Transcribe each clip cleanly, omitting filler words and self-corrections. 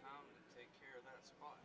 time to take care of that spot.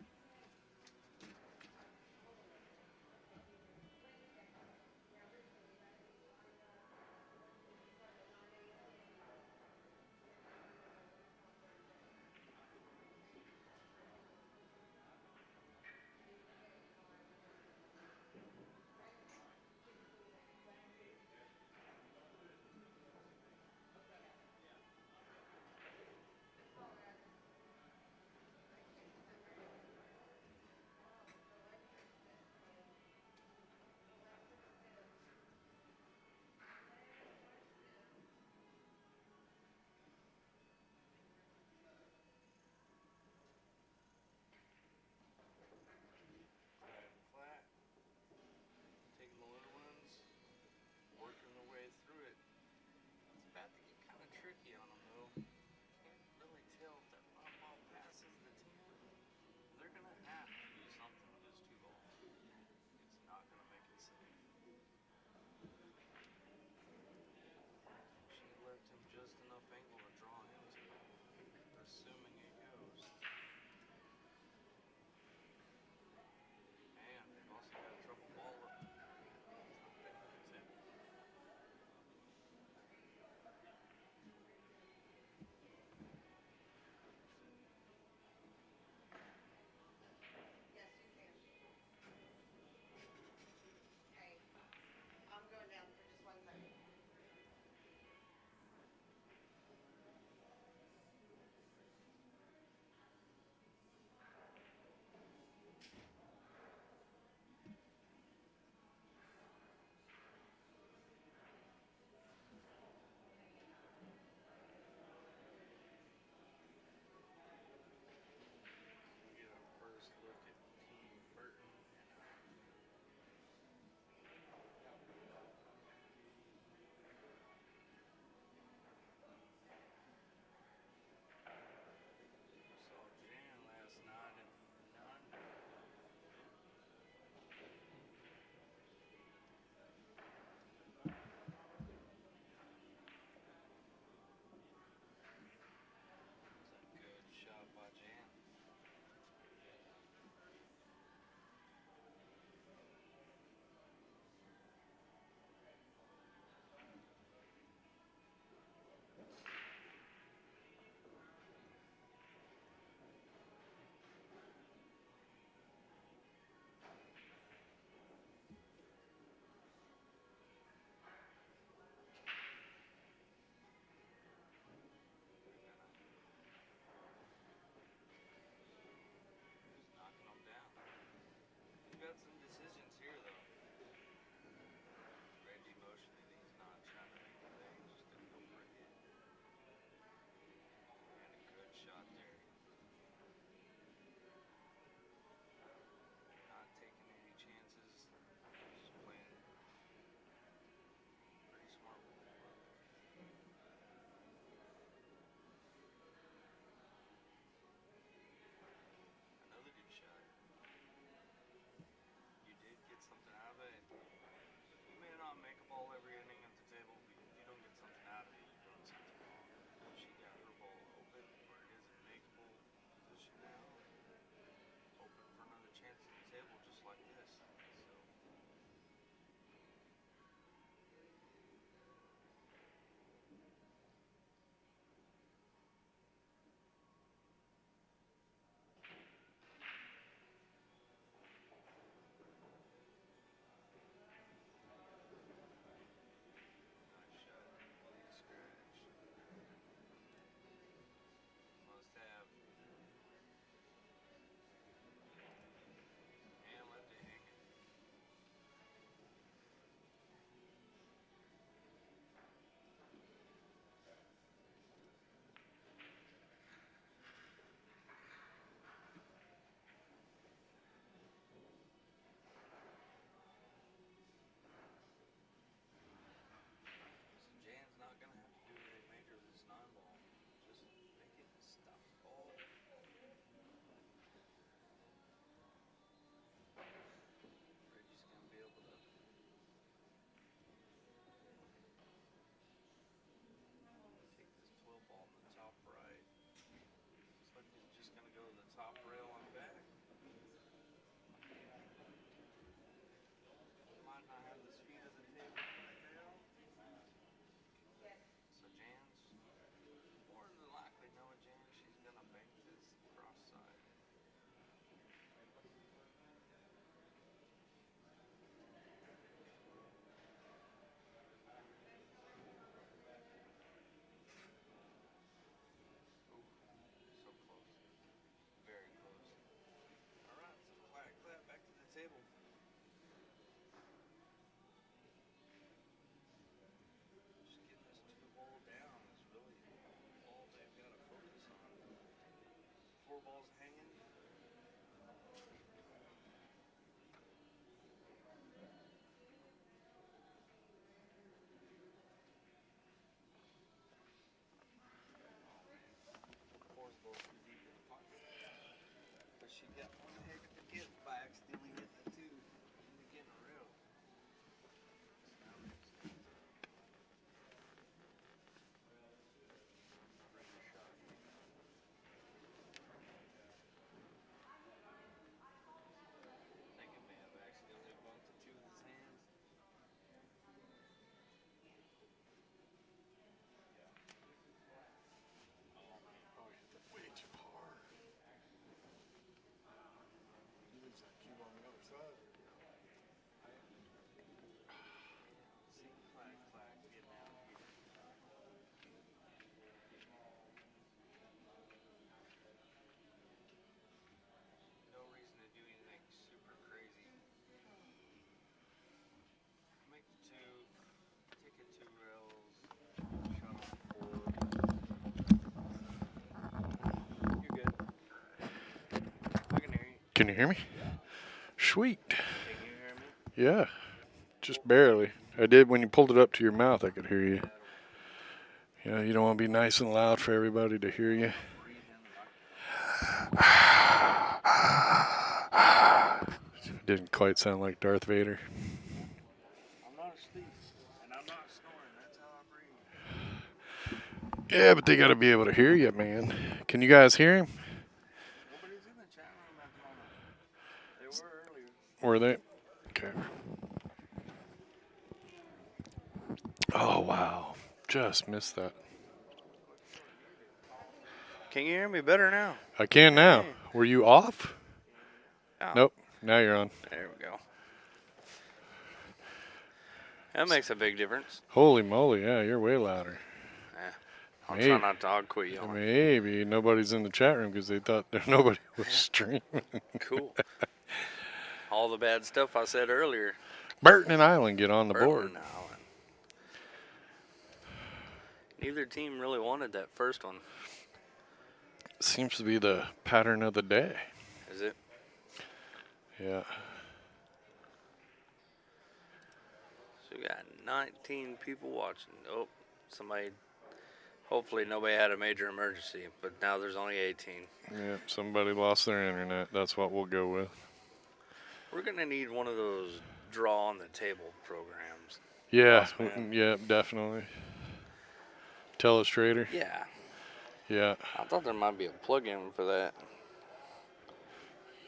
Right and flat. Taking the little ones, working their way through it. It's about to get kind of tricky on them though. Can't really tell if that pop ball passes the 10. They're gonna have to do something with this 2-ball. It's not gonna make it safe. She left him just enough angle to draw into, assuming it goes. And they've also got a trouble ball up. Yes, you can. Hey, I'm going down for just 1 second. balls hanging. Four's a little too deep in the pocket. But she got one heck of a gift by accidentally hitting the two and getting a rail. I think it may have accidentally bumped the two with his hands. Oh, he hit that way too hard. He leaves that cube on the other side. See, clack, clack, getting out of here. No reason to do anything super crazy. Make the two, take it 2 rails, shot on 4. You're good. I can hear you. Can you hear me? Sweet. Can you hear me? Yeah. Just barely. I did when you pulled it up to your mouth, I could hear you. Yeah, you don't want to be nice and loud for everybody to hear you. Didn't quite sound like Darth Vader. I'm not asleep, and I'm not snoring. That's how I breathe. Yeah, but they got to be able to hear you, man. Can you guys hear him? Nobody's in the chat room at the moment. They were earlier. Were they? Okay. Oh, wow. Just missed that. Can you hear me better now? I can now. Were you off? Oh, Nope. Now you're on. There we go. That makes a big difference. Holy moly, yeah, you're way louder. I'll Maybe. try not to hog quit yelling. Maybe nobody's in the chat room because they thought nobody was streaming. Cool. All the bad stuff I said earlier. Burton and Island get on the board. Burton Allen. Neither team really wanted that first one. Seems to be the pattern of the day. Is it? Yeah. So we got 19 people watching. Oh, somebody. Hopefully nobody had a major emergency, but now there's only 18. Yeah, somebody lost their internet. That's what we'll go with. We're gonna need one of those draw on the table programs. Yeah, Boss man. yeah, definitely. Telestrator. Yeah. Yeah. I thought there might be a plug-in for that.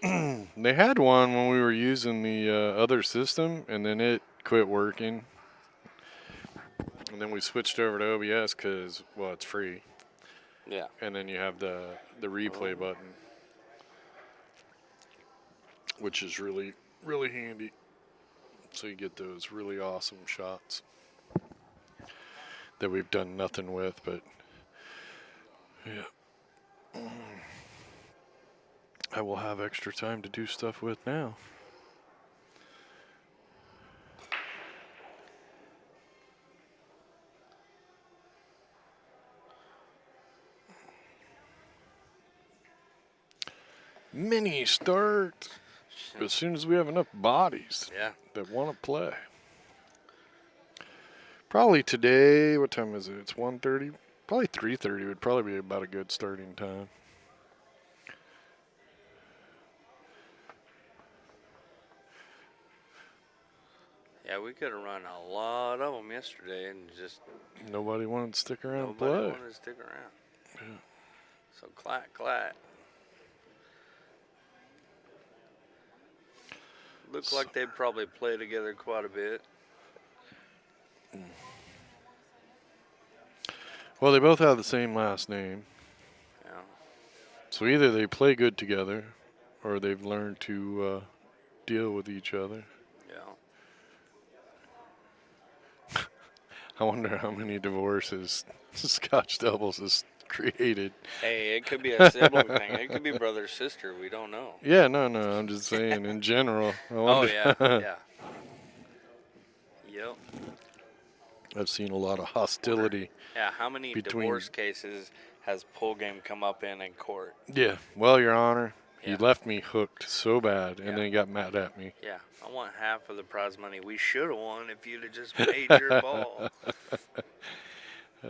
They had one when we were using the other system, and then it quit working. And then we switched over to OBS because, well, it's free. Yeah. And then you have the replay button, which is really, really handy. So you get those really awesome shots that we've done nothing with, but yeah. I will have extra time to do stuff with now. Mini start as soon as we have enough bodies Yeah. that want to play. Probably today, what time is it? It's 1:30. Probably 3:30 would probably be about a good starting time. Yeah, we could have run a lot of them yesterday and just Nobody wanted to stick around and nobody play. wanted to stick around. Yeah. So clack, clack. Looked like they'd probably play together quite a bit. Well, they both have the same last name. Yeah. So either they play good together or they've learned to deal with each other. Yeah. I wonder how many divorces Scotch Doubles has created. Hey, it could be a sibling thing. It could be brother sister. We don't know. Yeah, no, I'm just saying in general. I Oh wonder. yeah, yeah. Yep. I've seen a lot of hostility. Yeah, how many Between- divorce cases has Pull Game come up in court? Yeah. Well, Your Honor, he Yeah. left me hooked so bad, and Yeah. then he got mad at me. Yeah, I want half of the prize money. We should have won if you'd have just made your ball. All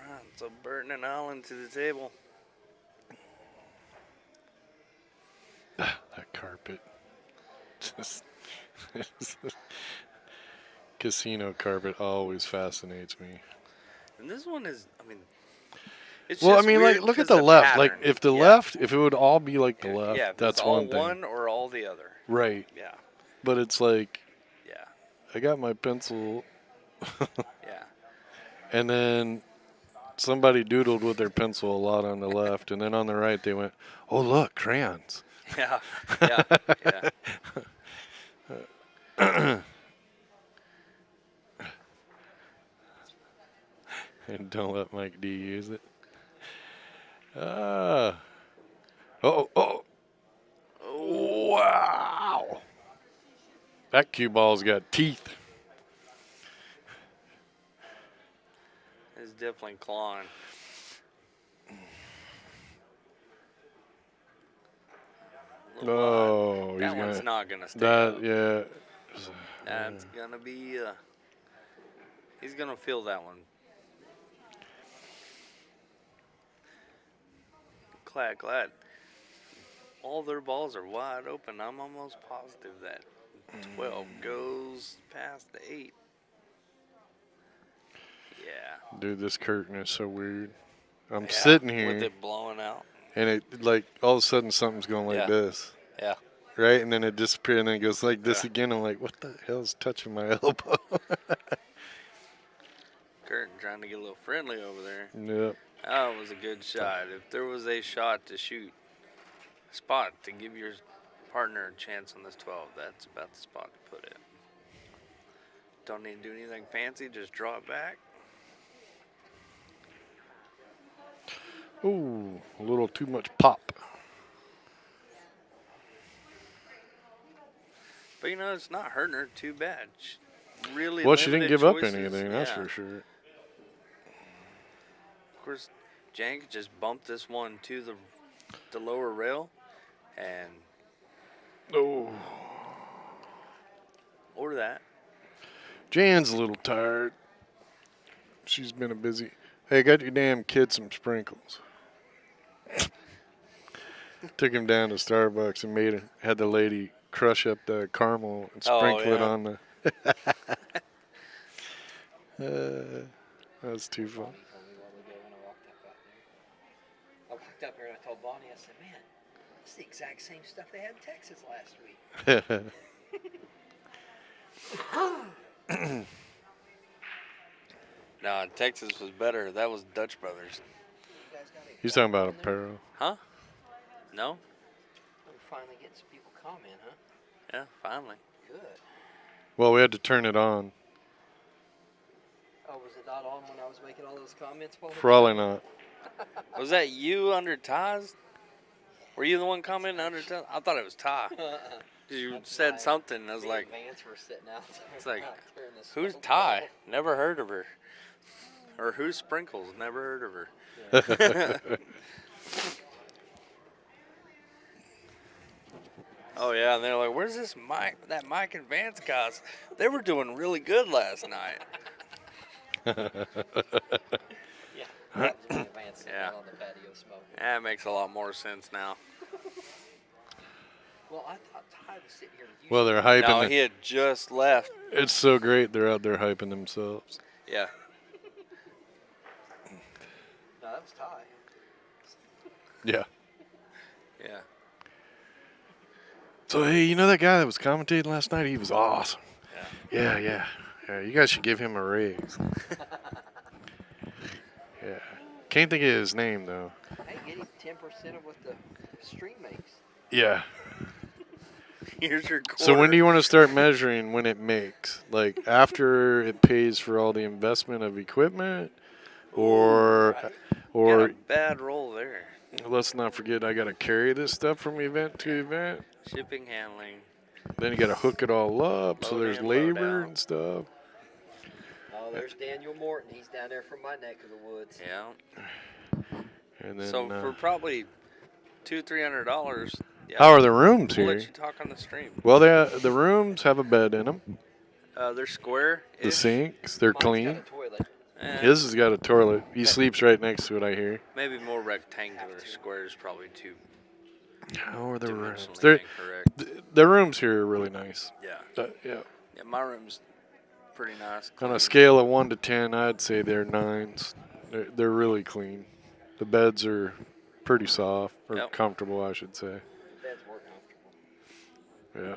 right, so Burton and Allen to the table. That carpet. Just casino carpet always fascinates me. And this one is, I mean, it's Well, I just mean, weird like, look at 'cause the left. Like, pattern. if the Yeah. left, if it would all be like the left, Yeah, if that's it's all one thing. one or all the other. Right. Yeah, But it's like, yeah, I got my pencil, yeah. and then somebody doodled with their pencil a lot on the left, and then on the right they went, "Oh, look, crayons." Yeah, yeah, yeah. And don't let Mike D use it. Ah. Oh, oh. Wow. That cue ball's got teeth. It's definitely clawing. Little Oh, wide. he's That one's gonna. not gonna stay That up. yeah. That's gonna be. He's gonna feel that one. Glad. All their balls are wide open. I'm almost positive that 12 goes past the 8. Yeah. Dude, this curtain is so weird. I'm Yeah, sitting with here, it blowing out. and it like all of a sudden something's going like Yeah. this, Yeah. right? And then it disappears, and then it goes like this Yeah. again. I'm like, what the hell's touching my elbow? Curtin trying to get a little friendly over there. Yep. That was a good shot. If there was a shot to shoot, spot to give your partner a chance on this 12, that's about the spot to put it. Don't need to do anything fancy, just draw it back. Ooh, a little too much pop. But you know, it's not hurting her too bad. She really Well, she didn't limited give up choices. anything, that's Yeah. for sure. Of course, Jank just bumped this one to the lower rail, and Oh, or that. Jan's a little tired. She's been a busy. Hey, got your damn kid some sprinkles. Took him down to Starbucks and had the lady crush up the caramel and Oh, sprinkle it yeah. on the. That was too fun. I walked up here and I told Bonnie, I said, man, it's the exact same stuff they had in Texas last week. No, Texas was better. That was Dutch Brothers. You guys got any He's talking about on there? apparel. Huh? No? We're finally getting some people comment, huh? Yeah, finally. Good. Well, we had to turn it on. Oh, was it not on when I was making all those comments? While Probably not. Was that you under Ty's? Were you the one commenting under Ty? I thought it was Ty. You That's said right. something. I was Me like, and Vance were sitting out there. It's like, out there in the who's snow. Ty? Never heard of her. Or who's Sprinkles? Never heard of her. Oh yeah, and they're like, "Where's this Mike? That Mike and Vance guys? They were doing really good last night." Yeah. That was me and Vance sitting Yeah. out on the patio smoking. That makes a lot more sense now. Well, I thought Ty was sitting here with you. Well, they're hyping. No, he had just left. It's so great. They're out there hyping themselves. Yeah. No, that was Ty. Yeah. Yeah. So, hey, you know that guy that was commentating last night? He was awesome. Yeah. Yeah. You guys should give him a raise. Yeah. Can't think of his name, though. Hey, get him 10% of what the stream makes. Yeah. Here's your quarter. So when do you want to start measuring when it makes? Like after it pays for all the investment of equipment, or Got or a bad roll there. let's not forget I got to carry this stuff from event to event. Shipping, handling. Then you got to hook it all up, so Load there's in, load labor out. and stuff. Oh, there's Daniel Morton. He's down there from my neck of the woods. Yeah. And then, So for probably $200-$300, yeah, how are the rooms we'll here? let you talk on the stream. Well, the rooms have a bed in them. They're square. The sinks, they're Mine's clean. got a toilet. His has got a toilet. He sleeps right next to it, I hear. Maybe more rectangular. Square is probably too How are the rooms? dimensionally incorrect. The rooms here are really nice. Yeah. Yeah. Yeah, my room's pretty nice. On clean. a scale of 1 to 10, I'd say they're 9s. They're really clean. The beds are pretty soft, or Yep. comfortable, I should say. The bed's more comfortable. Yeah.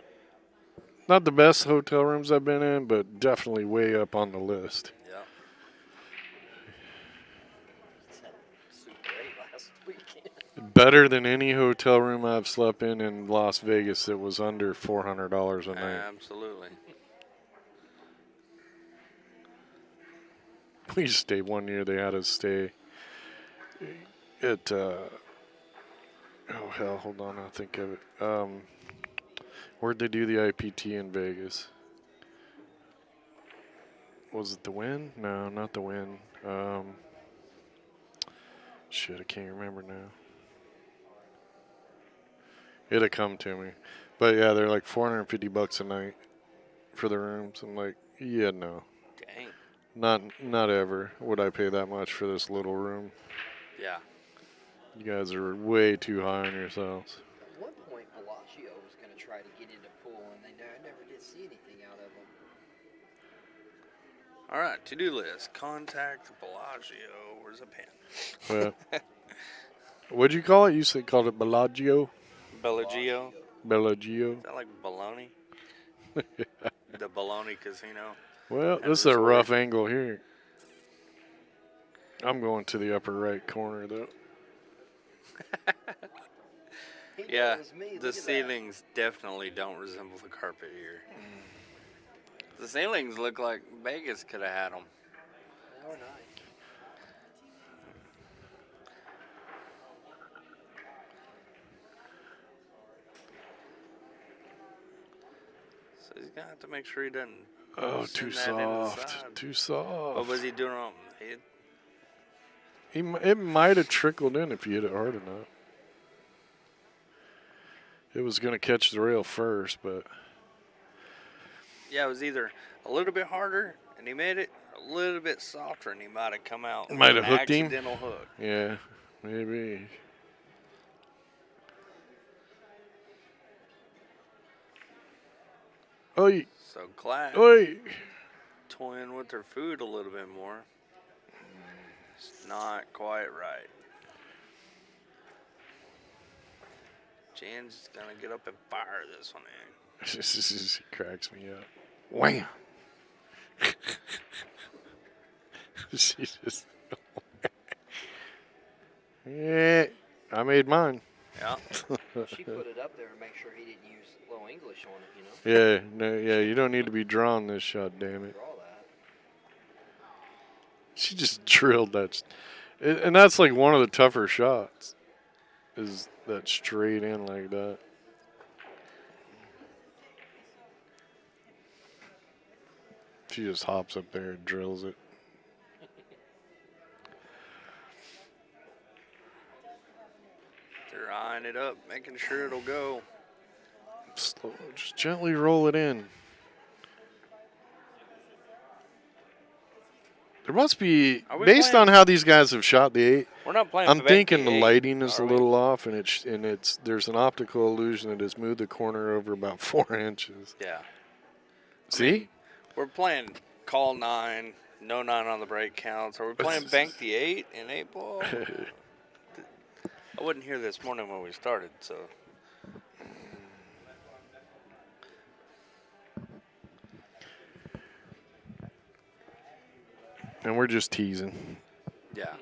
Not the best hotel rooms I've been in, but definitely way up on the list. Yeah. Super 8 last weekend. Better than any hotel room I've slept in Las Vegas that was under $400 a night. Absolutely. We used to stay one year. They had us stay at oh hell, hold on, I'll think of it. Where'd they do the IPT in Vegas? Was it the Wynn? No, not the Wynn. Shit, I can't remember now. It'll come to me. But yeah, they're like $450 a night for the rooms. I'm like, yeah, no. Dang. Not ever would I pay that much for this little room. Yeah. You guys are way too high on yourselves. At one point, Bellagio was going to try to get into pool, and I never did see anything out of them. All right, to-do list. Contact Bellagio. Where's a pen? Well, what'd you call it? You said called it Bellagio? Bellagio. Bellagio. Is that like baloney? The Baloney Casino. Well, And this is a resort. rough angle here. I'm going to the upper right corner though. He Yeah, knows me. the Look at ceilings definitely don't resemble the carpet here. The ceilings look like Vegas could have had them. that. They are nice. So he's gonna have to make sure he doesn't. Oh, send too that into the soft. side. Too soft. What was he doing wrong? It might have trickled in if you hit it hard enough. It was going to catch the rail first, but Yeah, it was either a little bit harder and he made it, a little bit softer and he might have come out. Might with have an hooked him. accidental hook. yeah, maybe. Oi, So class oi. toying with their food a little bit more. It's not quite right. Jan's gonna get up and fire this one in. He cracks me up. Wham! She just. Yeah, I made mine. Yeah. She put it up there to make sure he didn't use low English on it, you know? Yeah, no, yeah, you don't need to be drawing this shot, damn it. Draw that. She just drilled that. And that's like one of the tougher shots. Is that straight in like that. She just hops up there and drills it. They're eyeing it up, making sure it'll go. Slow, just gently roll it in. There must be, Are we based playing- on how these guys have shot the 8, We're not playing. I'm for thinking the 58, lighting is a are we? little off, and it's there's an optical illusion that has moved the corner over about 4 inches. Yeah. See? We're playing call 9, no 9 on the break counts. Are we playing bank the 8 and 8 ball? I wasn't here this morning when we started, so. And we're just teasing. Yeah.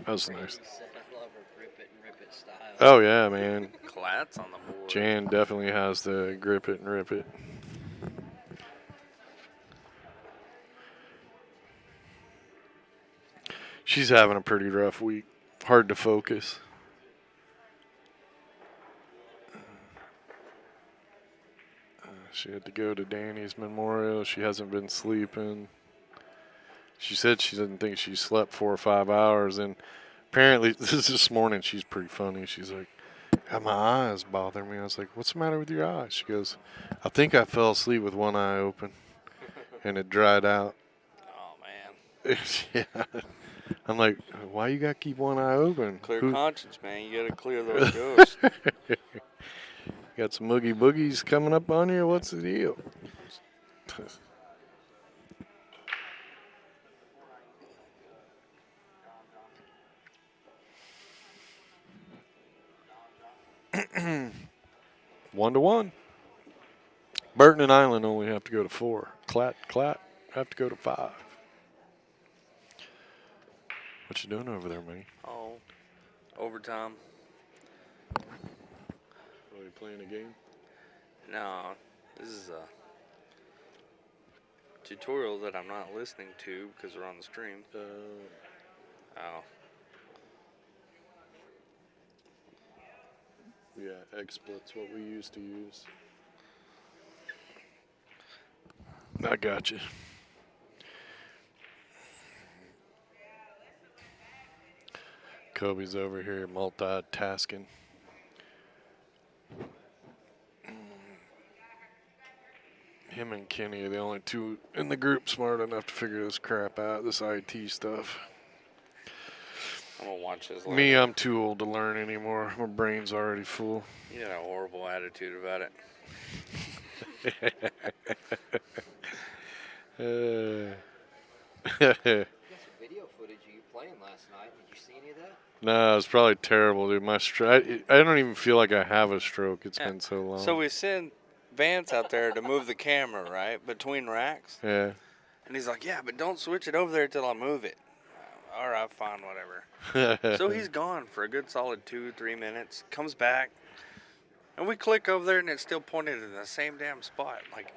That was Randy nice. said, I love her grip it and rip it style. Oh yeah, man. Clat's on the board. Jan definitely has the grip it and rip it. She's having a pretty rough week. Hard to focus. She had to go to Danny's memorial. She hasn't been sleeping. She said she didn't think she slept 4 or 5 hours, and apparently this morning she's pretty funny. She's like, my eyes bother me. I was like, what's the matter with your eyes? She goes, I think I fell asleep with one eye open, and it dried out. Oh man. Yeah. I'm like, why you gotta keep one eye open? Clear conscience, man. You gotta clear those ghosts. Got some oogie boogies coming up on you? What's the deal? One to one. Burton and Island only have to go to 4. Clat have to go to 5. What you doing over there, man? Oh, overtime. Are you playing a game? No, this is a tutorial that I'm not listening to because we're on the stream. Oh. Yeah, XSplit's what we used to use. I got you. Kobe's over here multitasking. Him and Kenny are the only two in the group smart enough to figure this crap out, this IT stuff. I'm gonna watch this later. Me, I'm too old to learn anymore. My brain's already full. You got a horrible attitude about it. You got some video footage of you playing last night. Did you see any of that? No, it's probably terrible, dude. I don't even feel like I have a stroke. It's been so long. So we send Vance out there to move the camera, right, between racks. Yeah. And he's like, yeah, but don't switch it over there till I move it. All right, fine, whatever. So he's gone for a good solid 2-3 minutes. Comes back. And we click over there and it's still pointed in the same damn spot. Like,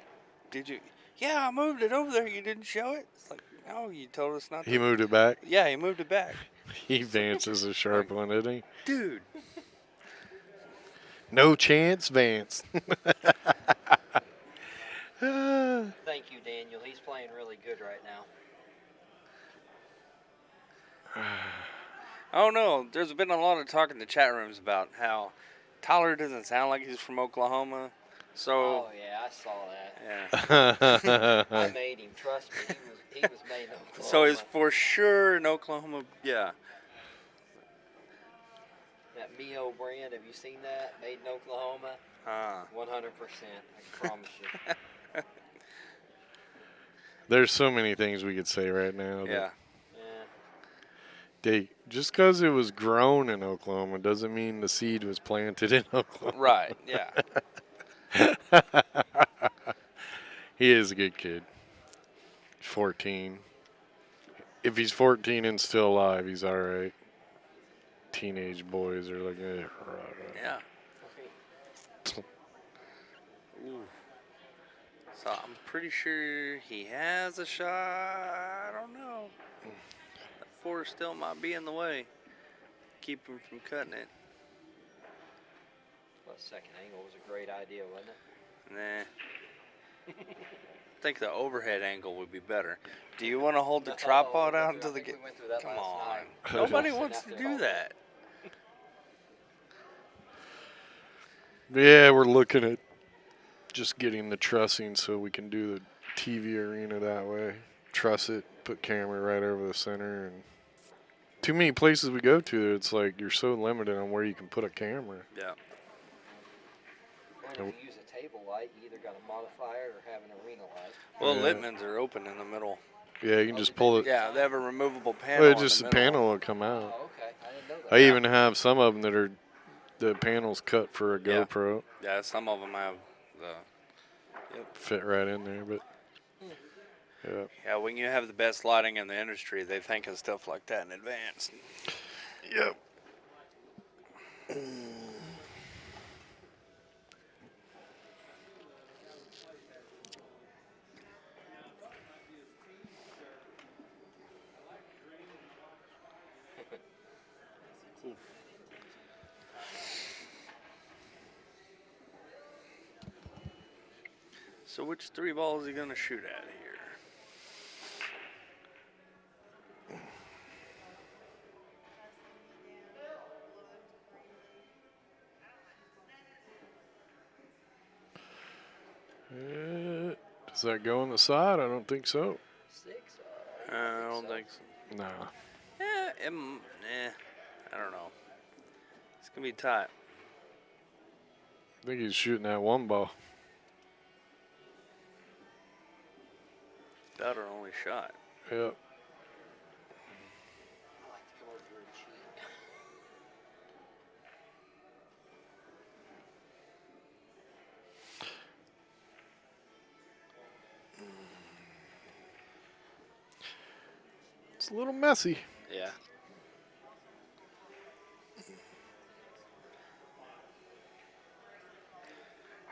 did you? Yeah, I moved it over there. You didn't show it? It's like, no, you told us not to. He moved it back? Yeah, he moved it back. Vance is a sharp one, isn't he? Dude. No chance, Vance. Thank you, Daniel. He's playing really good right now. I don't know. There's been a lot of talk in the chat rooms about how Tyler doesn't sound like he's from Oklahoma. So. Oh yeah, I saw that. Yeah. I made him. Trust me, he was made in Oklahoma. So he's for sure in Oklahoma. Yeah. That Mio brand. Have you seen that? Made in Oklahoma. 100%. I promise you. There's so many things we could say right now. Yeah. Just because it was grown in Oklahoma doesn't mean the seed was planted in Oklahoma. Right, yeah. He is a good kid. He's 14. If he's 14 and still alive, he's all right. Teenage boys are like, Yeah. Ooh. So I'm pretty sure he has a shot. I don't know. That 4 still might be in the way. Keep him from cutting it. Well, second angle was a great idea, wasn't it? Nah. I think the overhead angle would be better. Do you want to hold the tripod out into the... Come on. Nobody wants to do that. Yeah, we're looking at just getting the trussing so we can do the TV arena that way. Truss it, put camera right over the center, and too many places we go to, it's like you're so limited on where you can put a camera. Yeah. Well, if you use a table light, you either got to modify it or have an arena light. Well, Yeah. Littman's are open in the middle. Yeah, you can just pull it. Yeah, they have a removable panel. Well, in just the the middle. panel will come out. Oh, okay. I didn't know that. I even have some of them that are the panels cut for a Yeah. GoPro. Yeah, some of them have the... Fit right in there, but yeah. Yeah, when you have the best lighting in the industry, they think of stuff like that in advance. Yep. So which 3 balls is he gonna shoot at here? Does that go on the side? I don't think so. 6. I don't think so. Nah. I don't know. It's gonna be tight. I think he's shooting that one ball. About our only shot. Yep. I like to come over here and cheat. It's a little messy. Yeah.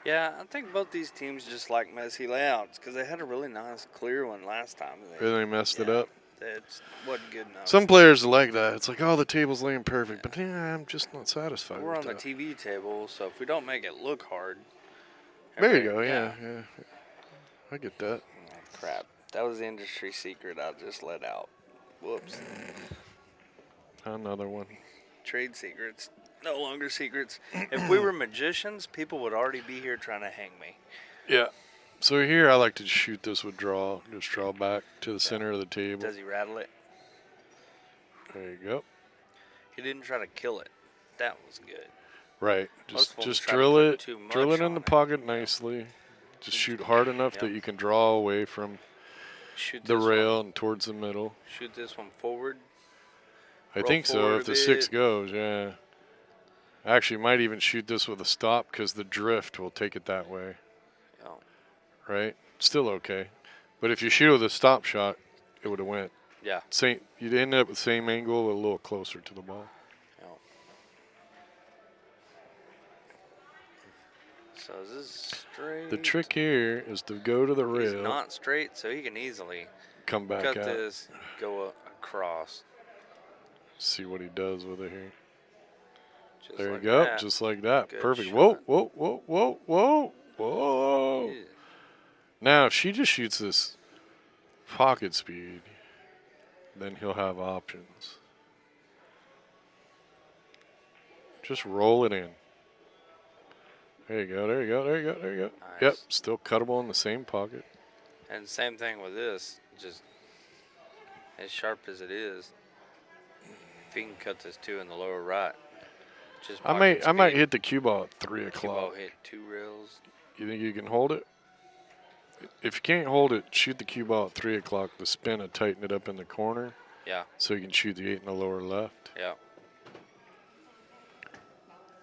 Yeah, I think both these teams just like messy layouts because they had a really nice clear one last time. Really messed it up. It wasn't good enough. Some players are like that. It's like, oh, the table's laying perfect, but I'm just not satisfied We're with on that. the TV table, so if we don't make it look hard. There you go. Yeah. I get that. Oh, crap. That was the industry secret I just let out. Whoops. Another one. Trade secrets. No longer secrets. If we were magicians, people would already be here trying to hang me. Yeah. So here I like to shoot this with draw. Just draw back to the center of the table. Does he rattle it? There you go. He didn't try to kill it. That was good. Right. Most of them Just try to drill put it. too much Drill it in on the it. pocket nicely. Just shoot hard enough that you can draw away from Shoot the this rail one. and towards the middle. Shoot this one forward. I Roll think so. forward If the a 6 bit. goes, yeah. Actually, might even shoot this with a stop because the drift will take it that way. Yeah. Right? Still okay. But if you shoot with a stop shot, it would have went. Yeah. Same. You'd end up with the same angle, but a little closer to the ball. Yeah. So is this straight? The trick here is to go to the He's rail, not straight, so he can easily come back cut out, this, go across. see what he does with it here. Just There like you go, that. just like that. Good Perfect. shot. Whoa, whoa, whoa, whoa, whoa, whoa. Yeah. Now, if she just shoots this pocket speed, then he'll have options. Just roll it in. There you go, there you go, there you go, there you go. Yep, Nice. still cuttable in the same pocket. And same thing with this, just as sharp as it is. If you can cut this 2 in the lower right, just I might pocket speed. hit the cue ball at 3 Cue o'clock. ball hit 2 rails. You think you can hold it? If you can't hold it, shoot the cue ball at 3 o'clock. The spin and tighten it up in the corner. Yeah. So you can shoot the 8 in the lower left. Yeah.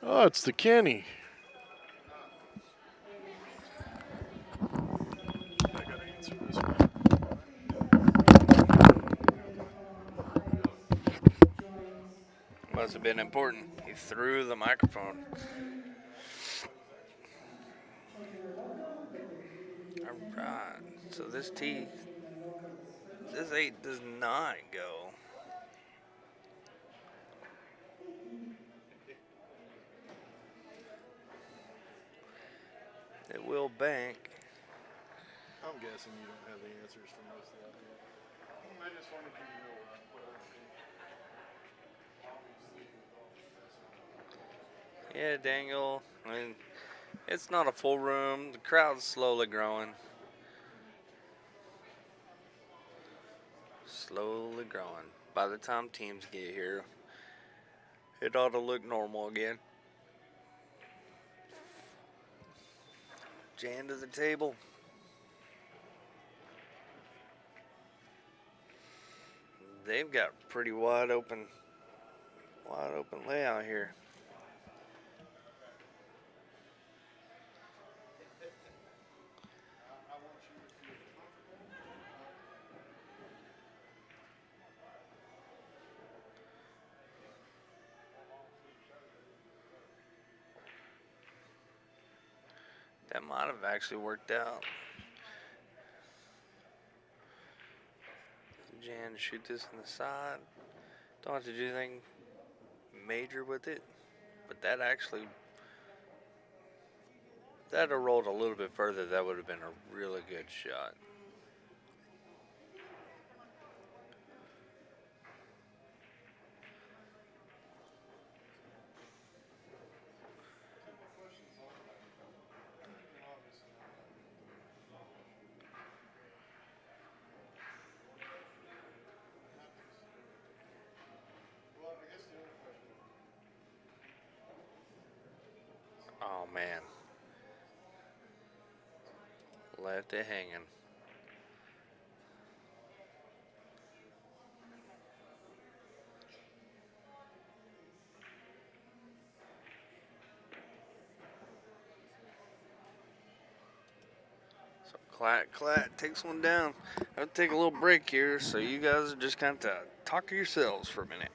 Oh, it's the Kenny. I gotta answer this one. Must have been important. He threw the microphone. Alright. So this 8 does not go. It will bank. I'm guessing you don't have the answers for most of that yet. I just wanted you to know what I think. Yeah, Daniel. I mean, it's not a full room. The crowd's slowly growing. Slowly growing. By the time teams get here, it ought to look normal again. Jan to the table. They've got pretty wide open layout here. That might have actually worked out. Jan to shoot this on the side. Don't have to do anything major with it, but that that had rolled a little bit further, that would have been a really good shot. Oh man. Left it hanging. So Clat takes one down. I'll take a little break here, so you guys are just kind of talk to yourselves for a minute.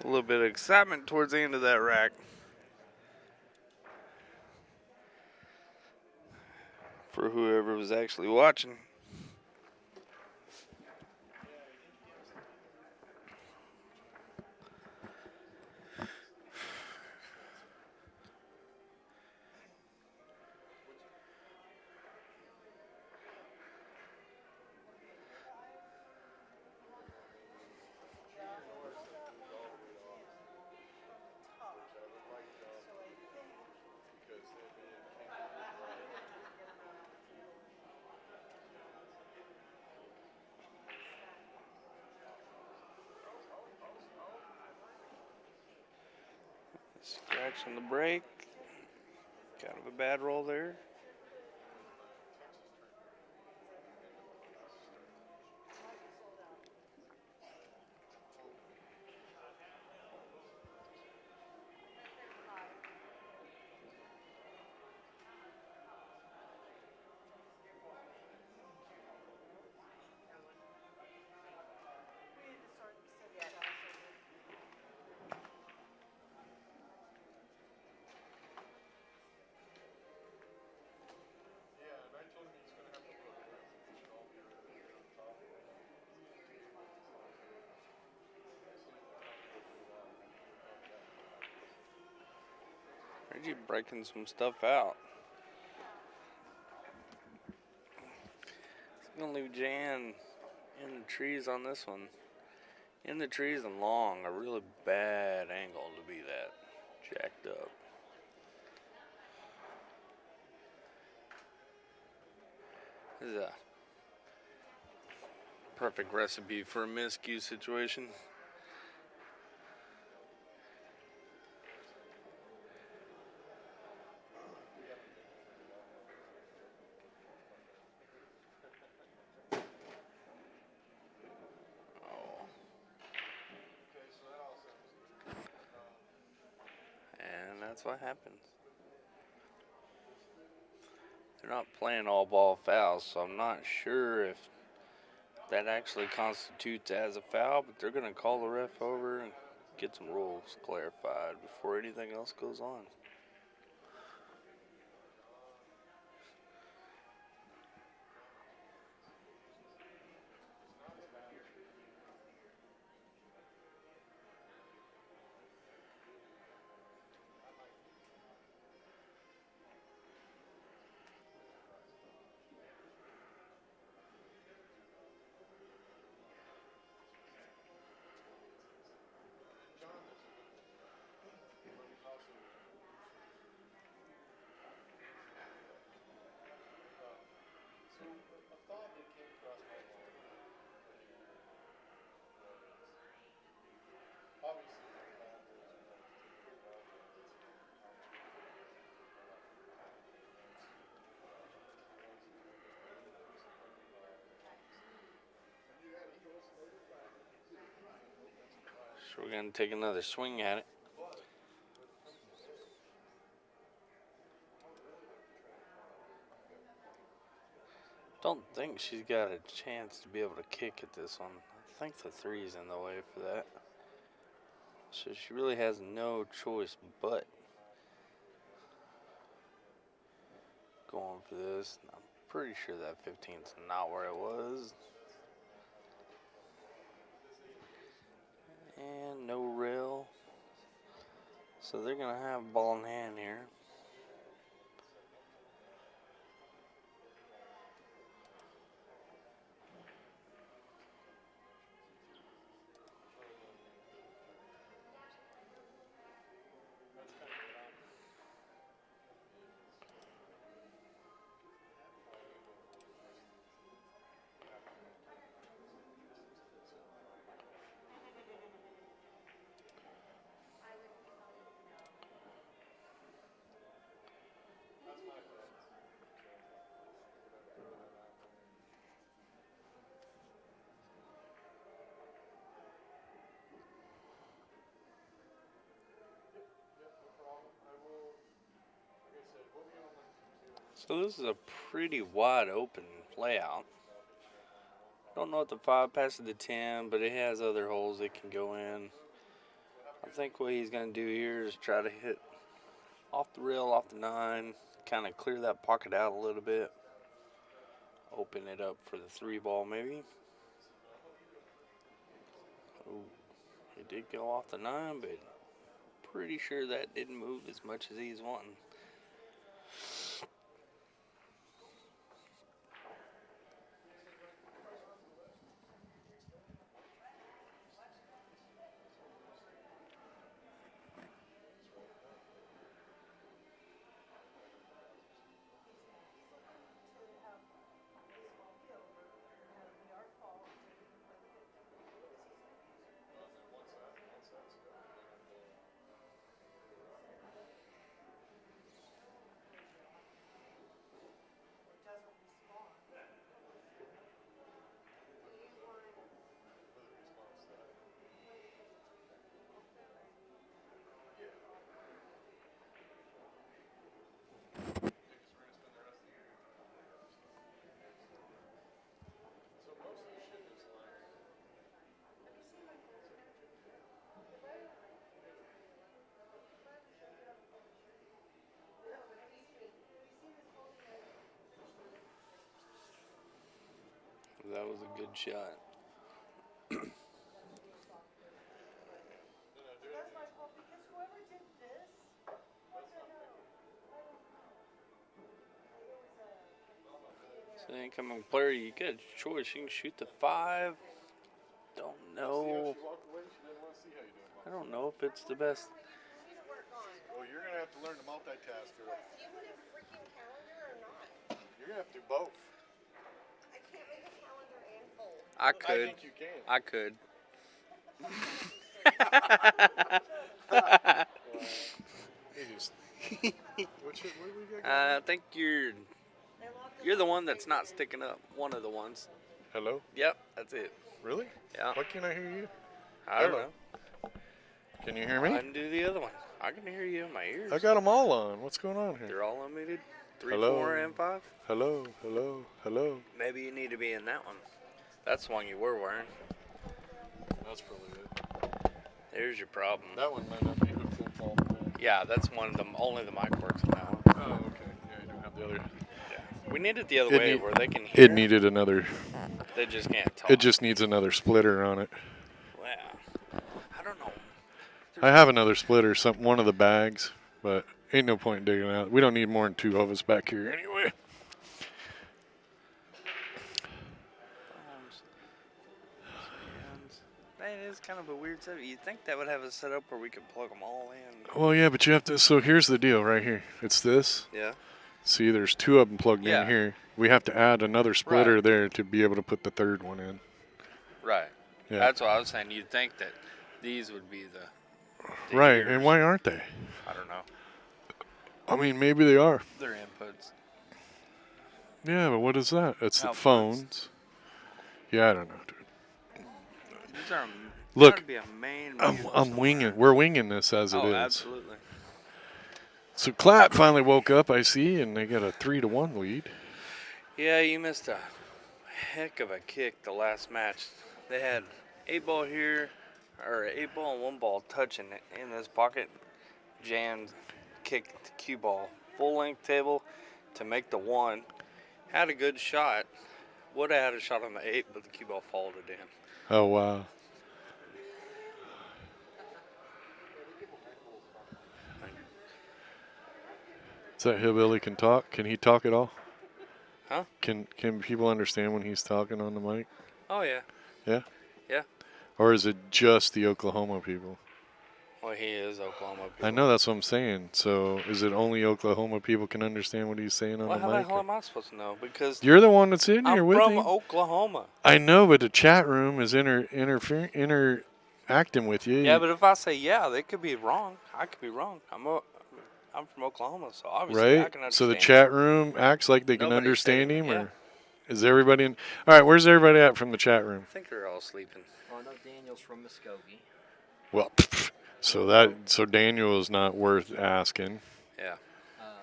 A little bit of excitement towards the end of that rack. For whoever was actually watching. Scratch on the brake. Kind of a bad roll there. Heard you breaking some stuff out. It's gonna leave Jan in the trees on this one. In the trees and long, a really bad angle to be that jacked up. This is a perfect recipe for a miscue situation. And that's what happens. They're not playing all ball fouls, so I'm not sure if that actually constitutes as a foul, but they're going to call the ref over and get some rules clarified before anything else goes on. So we're going to take another swing at it. Don't think she's got a chance to be able to kick at this one. I think the three's in the way for that. So she really has no choice but going for this. I'm pretty sure that 15's not where it was. And no rail. So they're going to have ball in hand here. So this is a pretty wide open layout. Don't know if the 5 passes the 10, but it has other holes it can go in. I think what he's going to do here is try to hit off the rail, off the 9, kind of clear that pocket out a little bit. Open it up for the 3 ball maybe. Oh, it did go off the 9, but pretty sure that didn't move as much as he's wanting. That was a good shot. So incoming player, you get a choice. You can shoot the 5. Don't know. I don't know if it's the best. Well, you're gonna have to learn to multitask. Do you want a freaking calendar or not? You're gonna have to do both. I can't make a calendar and fold. I could. think you can. I could. What do we got? I think you're the one that's not sticking up. One of the ones. Hello? Yep, that's it. Really? Yeah. Why can't I hear you? I don't Hello. know. Can you hear I me? can do the other one. I can hear you in my ears. I got them all on. What's going on here? They're all unmuted. 3, Hello. 4, and 5. Hello, hello, hello. Maybe you need to be in that one. That's the one you were wearing. That's probably it. There's your problem. That one might not be hooked up all the way. Yeah, that's one of them. Only the mic works on that one. Oh, okay. Yeah, you don't have the other. Yeah. We need it the other It way need- where they can hear. It needed another. They just can't talk. It just needs another splitter on it. Yeah. I don't know. I have another splitter, one of the bags, but ain't no point digging out. We don't need more than 2 of us back here anyway. That is kind of a weird setup. You'd think that would have a setup where we could plug them all in. Well, yeah, but you have to. So here's the deal right here. It's this. Yeah. See, there's 2 of them plugged Yeah. in here. We have to add another splitter Right. there to be able to put the 3rd one in. Right. Yeah. That's what I was saying. You'd think that these would be the Right, ears. and why aren't they? I don't know. I mean, maybe they are. Their inputs. Yeah, but what is that? It's the Outputs. phones. Yeah, I don't know, dude. These are Look, gotta be a main I'm mute winging. We're winging this as it Oh, is. absolutely. So Clap finally woke up, I see, and they got a 3-1 lead. Yeah, you missed a heck of a kick the last match. They had 8 ball here, or 8 ball and 1 ball touching it in this pocket. Jammed, kicked the cue ball full length table to make the 1. Had a good shot. Would have had a shot on the 8, but the cue ball folded in. Oh, wow. Is that hillbilly can talk? Can he talk at all? Huh? Can people understand when he's talking on the mic? Oh, yeah. Yeah? Yeah. Or is it just the Oklahoma people? Well, he is Oklahoma. I people. know that's what I'm saying. So is it only Oklahoma people can understand what he's saying on Well, the how the mic? hell am I supposed to know? Because You're the one that's in I'm here with from him. Oklahoma. I know, but the chat room is interacting with you. Yeah, but if I say yeah, they could be wrong. I could be wrong. I'm from Oklahoma, so obviously I Right? can understand. So the chat room acts like they can Nobody's understand saying- him, yeah. or is everybody in? All right, where's everybody at from the chat room? I think they're all sleeping. Well, I know Daniel's from Muskogee. Well, so Daniel is not worth asking Yeah.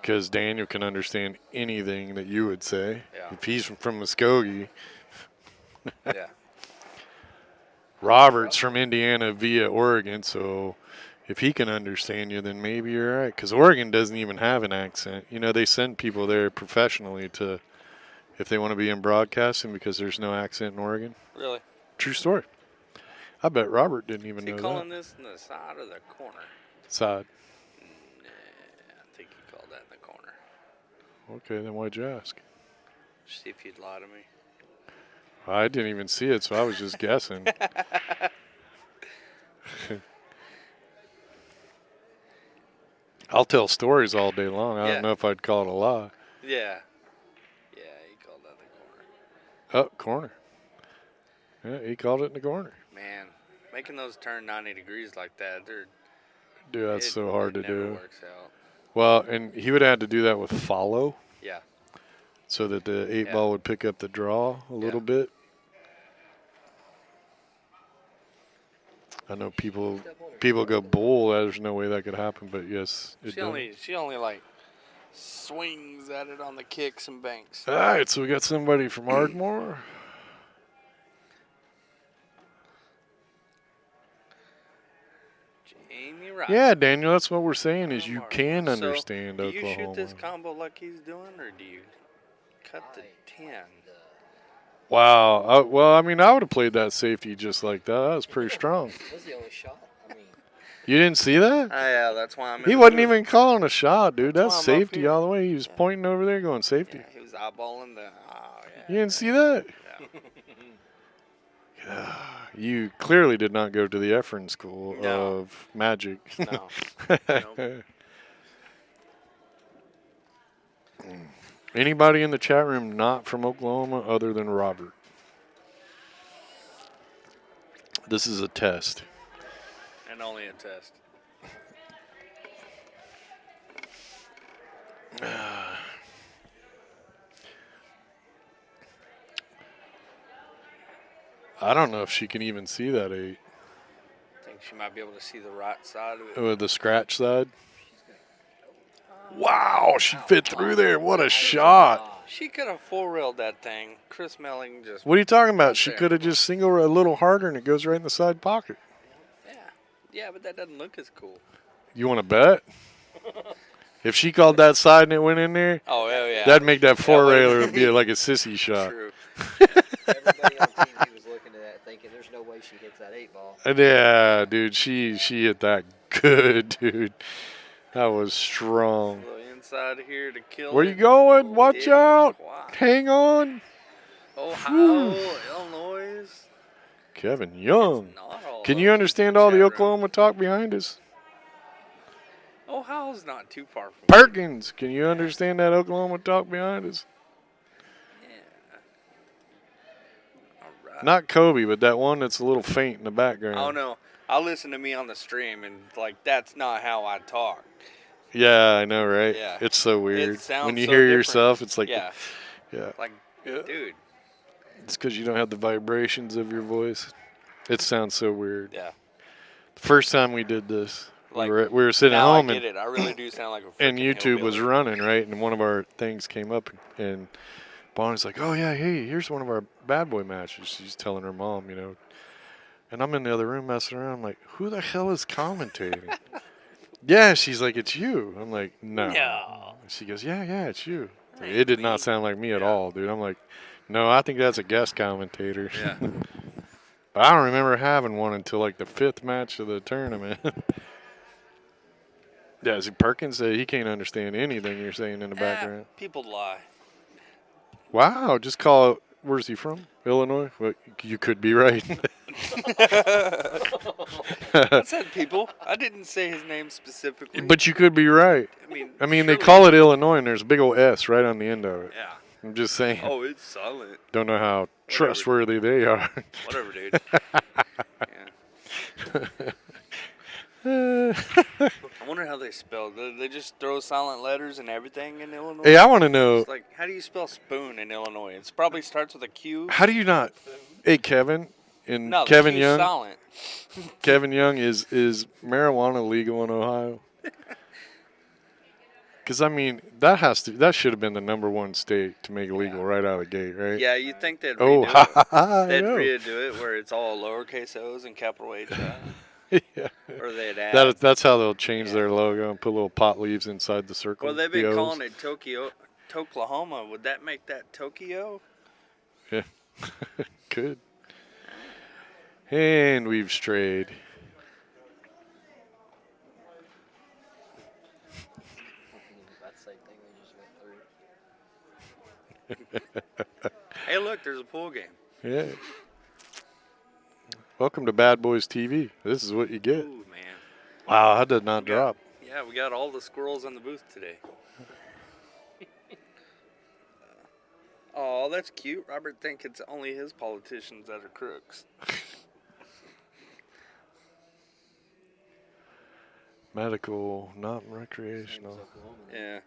because Daniel can understand anything that you would say. Yeah. If he's from Muskogee, Yeah. Robert's from Indiana via Oregon, so if he can understand you, then maybe you're right. Because Oregon doesn't even have an accent. You know, they send people there professionally to, if they want to be in broadcasting, because there's no accent in Oregon. Really? True story. I bet Robert didn't even Is he know calling that. this in the side or the corner? Side. Nah, I think he called that in the corner. Okay, then why'd you ask? See if you'd lie to me. I didn't even see it, so I was just guessing. I'll tell stories all day long. I Yeah. don't know if I'd call it a lie. Yeah. Yeah, he called that the corner. Oh, corner. Yeah, he called it in the corner. Man, making those turn 90 degrees like that, Dude, that's so hard to never do. works out. Well, and he would have had to do that with follow Yeah. so that the eight Yeah. ball would pick up the draw a little bit. I know people go bull. There's no way that could happen, but yes, it does. She only like swings at it on the kicks and banks. All right, so we got somebody from Ardmore. Jamie Rock. Yeah, Daniel, that's what we're saying is you Ardmore. can So, understand do you Oklahoma. shoot this combo like he's doing, or do you cut the 10? Wow. Well, I mean, I would have played that safety just like that. That was pretty strong. That was the only shot. I mean, You didn't see that? Yeah, that's why I'm. He wasn't even calling a shot, dude. That's That's why I'm up safety here. all the way. He was pointing over there going safety. Yeah, he was eyeballing the. Oh yeah. You didn't see that? Yeah. You clearly did not go to the Efren School No. of Magic. No. Nope. Anybody in the chat room not from Oklahoma other than Robert? This is a test. And only a test. I don't know if she can even see that 8. I think she might be able to see the right side of it. With the scratch side. Wow, she fit through there. What a shot. She could have full-railed that thing. Chris Melling just. What are you talking about? Right She there. could have just singled a little harder and it goes right in the side pocket. Yeah. Yeah, but that doesn't look as cool. You want to bet? If she called that side and it went in there, Oh, hell yeah. that'd make that four would've railer been- be like a sissy shot. True. everybody on TV was looking at that thinking there's no way she hits that 8 ball. Yeah, dude, she hit that good, dude. That was strong. A little inside here to kill Where it. you going? Watch Yeah, out. quiet. Hang on. Ohio, Illinois. Kevin Young. Not all Can those you understand all the chat room. Oklahoma talk behind us? Ohio's not too far from Perkins, can you understand that Oklahoma talk behind us? Yeah. All right. Not Kobe, but that one that's a little faint in the background. Oh no. I'll listen to me on the stream and like that's not how I talk. Yeah, I know, right? Yeah. It's so weird. It sounds When you so hear different. yourself, it's like, Yeah. yeah. Like Yeah. dude. It's because you don't have the vibrations of your voice. It sounds so weird. Yeah. The first time we did this, Like, we were sitting at Now home I and, get it. I really do sound like a and freaking YouTube was hillbilly. running, right? And one of our things came up, and Bonnie's like, "Oh yeah, hey, here's one of our bad boy matches." She's telling her mom, you know. And I'm in the other room messing around. I'm like, "Who the hell is commentating?" Yeah, she's like, "It's you." I'm like, "No." No. She goes, "Yeah, it's you." That It did ain't not me. sound like me at Yeah. all, dude. I'm like, "No, I think that's a guest commentator." Yeah. But I don't remember having one until like the 5th match of the tournament. Yeah, see, Perkins said he can't understand anything you're saying in the background. People lie. Wow, just call it. Where's he from? Illinois? Well, you could be right. I said people. I didn't say his name specifically. But you could be right. I mean, they surely- call it Illinois, and there's a big old S right on the end of it. Yeah. I'm just saying. Oh, it's silent. Don't know how trustworthy they are. Whatever, dude. Yeah. I wonder how they spell. They just throw silent letters and everything in Illinois. Hey, I want to know. It's like, how do you spell spoon in Illinois? It probably starts with a Q. How do you not? Hey, Kevin. And No, the Kevin Q's Young. silent. Kevin Young, is marijuana legal in Ohio? Because I mean, that should have been the #1 state to make it legal right out of the gate, right? Yeah, you'd think they'd Oh, redo ha, it. ha, ha, They'd I know. redo it where it's all lowercase O's and capital H. Yeah. Or they'd add. That's how they'll change their logo and put little pot leaves inside the circle. Well, they've the been O's. calling it Toklahoma. Would that make that Tokyo? Yeah, could. And we've strayed. That same thing we just went through. Hey, look, there's a pool game. Yeah. Welcome to Bad Boys TV. This is what you get. Ooh, man. Wow, I did not We got- drop. Yeah, we got all the squirrels in the booth today. Oh, that's cute. Robert thinks it's only his politicians that are crooks. Medical, not recreational. Oklahoma. Yeah,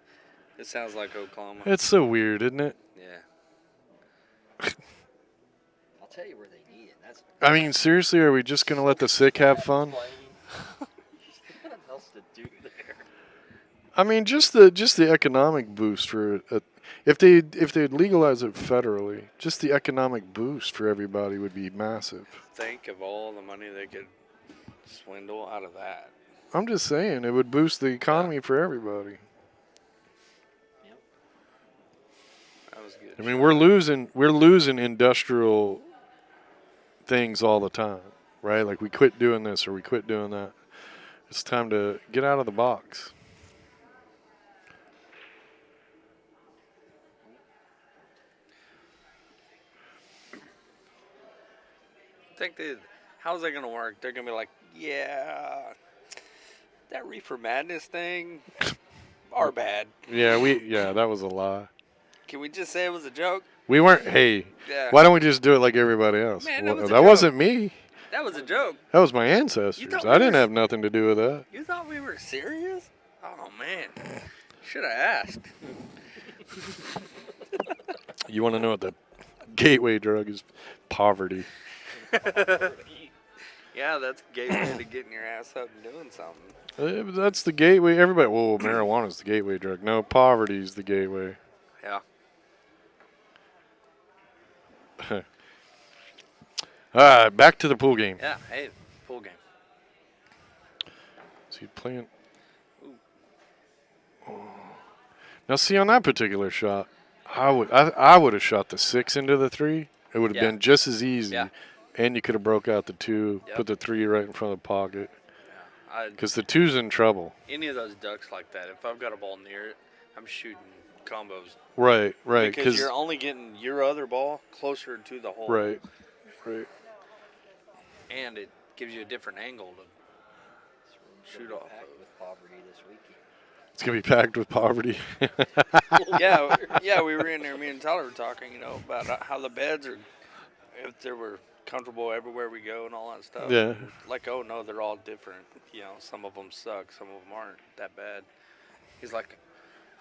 it sounds like Oklahoma. It's so weird, isn't it? Yeah. I'll tell you where they need it. That's I mean, seriously, are we just going to let the sick have fun? What else to do there? I mean, just the economic boost for if they'd legalize it federally, just the economic boost for everybody would be massive. Think of all the money they could swindle out of that. I'm just saying, it would boost the economy for everybody. That was good. I mean, we're losing industrial things all the time, right? Like we quit doing this or we quit doing that. It's time to get out of the box. Think how's that gonna work? They're gonna be like, yeah, that reefer madness thing, our bad. Yeah, that was a lie. Can we just say it was a joke? We weren't. Hey, Yeah. why don't we just do it like everybody else? Man, that was a that joke. wasn't me. That was a joke. That was my ancestors. thought I we didn't were- have nothing to do with that. You thought we were serious? Oh man, should have asked. You want to know what the gateway drug is? Poverty. Yeah, that's a gateway to getting your ass up and doing something. That's the gateway. Everybody, well, marijuana's the gateway drug. No, poverty's the gateway. Yeah. All right, back to the pool game. Yeah. Hey, pool game. Is he playing? Now, see, on that particular shot, I would have shot the 6 into the 3. It would have Yeah. been just as easy. Yeah. And you could have broke out the 2, Yep. put the 3 right in front of the pocket. I, Because the 2's in trouble. any of those ducks like that, if I've got a ball near it, I'm shooting combos. Right. Because you're only getting your other ball closer to the hole. Right. And it gives you a different angle to shoot off Packed of. with poverty this weekend. It's going to be packed with poverty. Yeah, we were in there. Me and Tyler were talking, about how the beds are, if they were comfortable everywhere we go and all that stuff. Yeah. Like, oh no, they're all different. Some of them suck, some of them aren't that bad. He's like,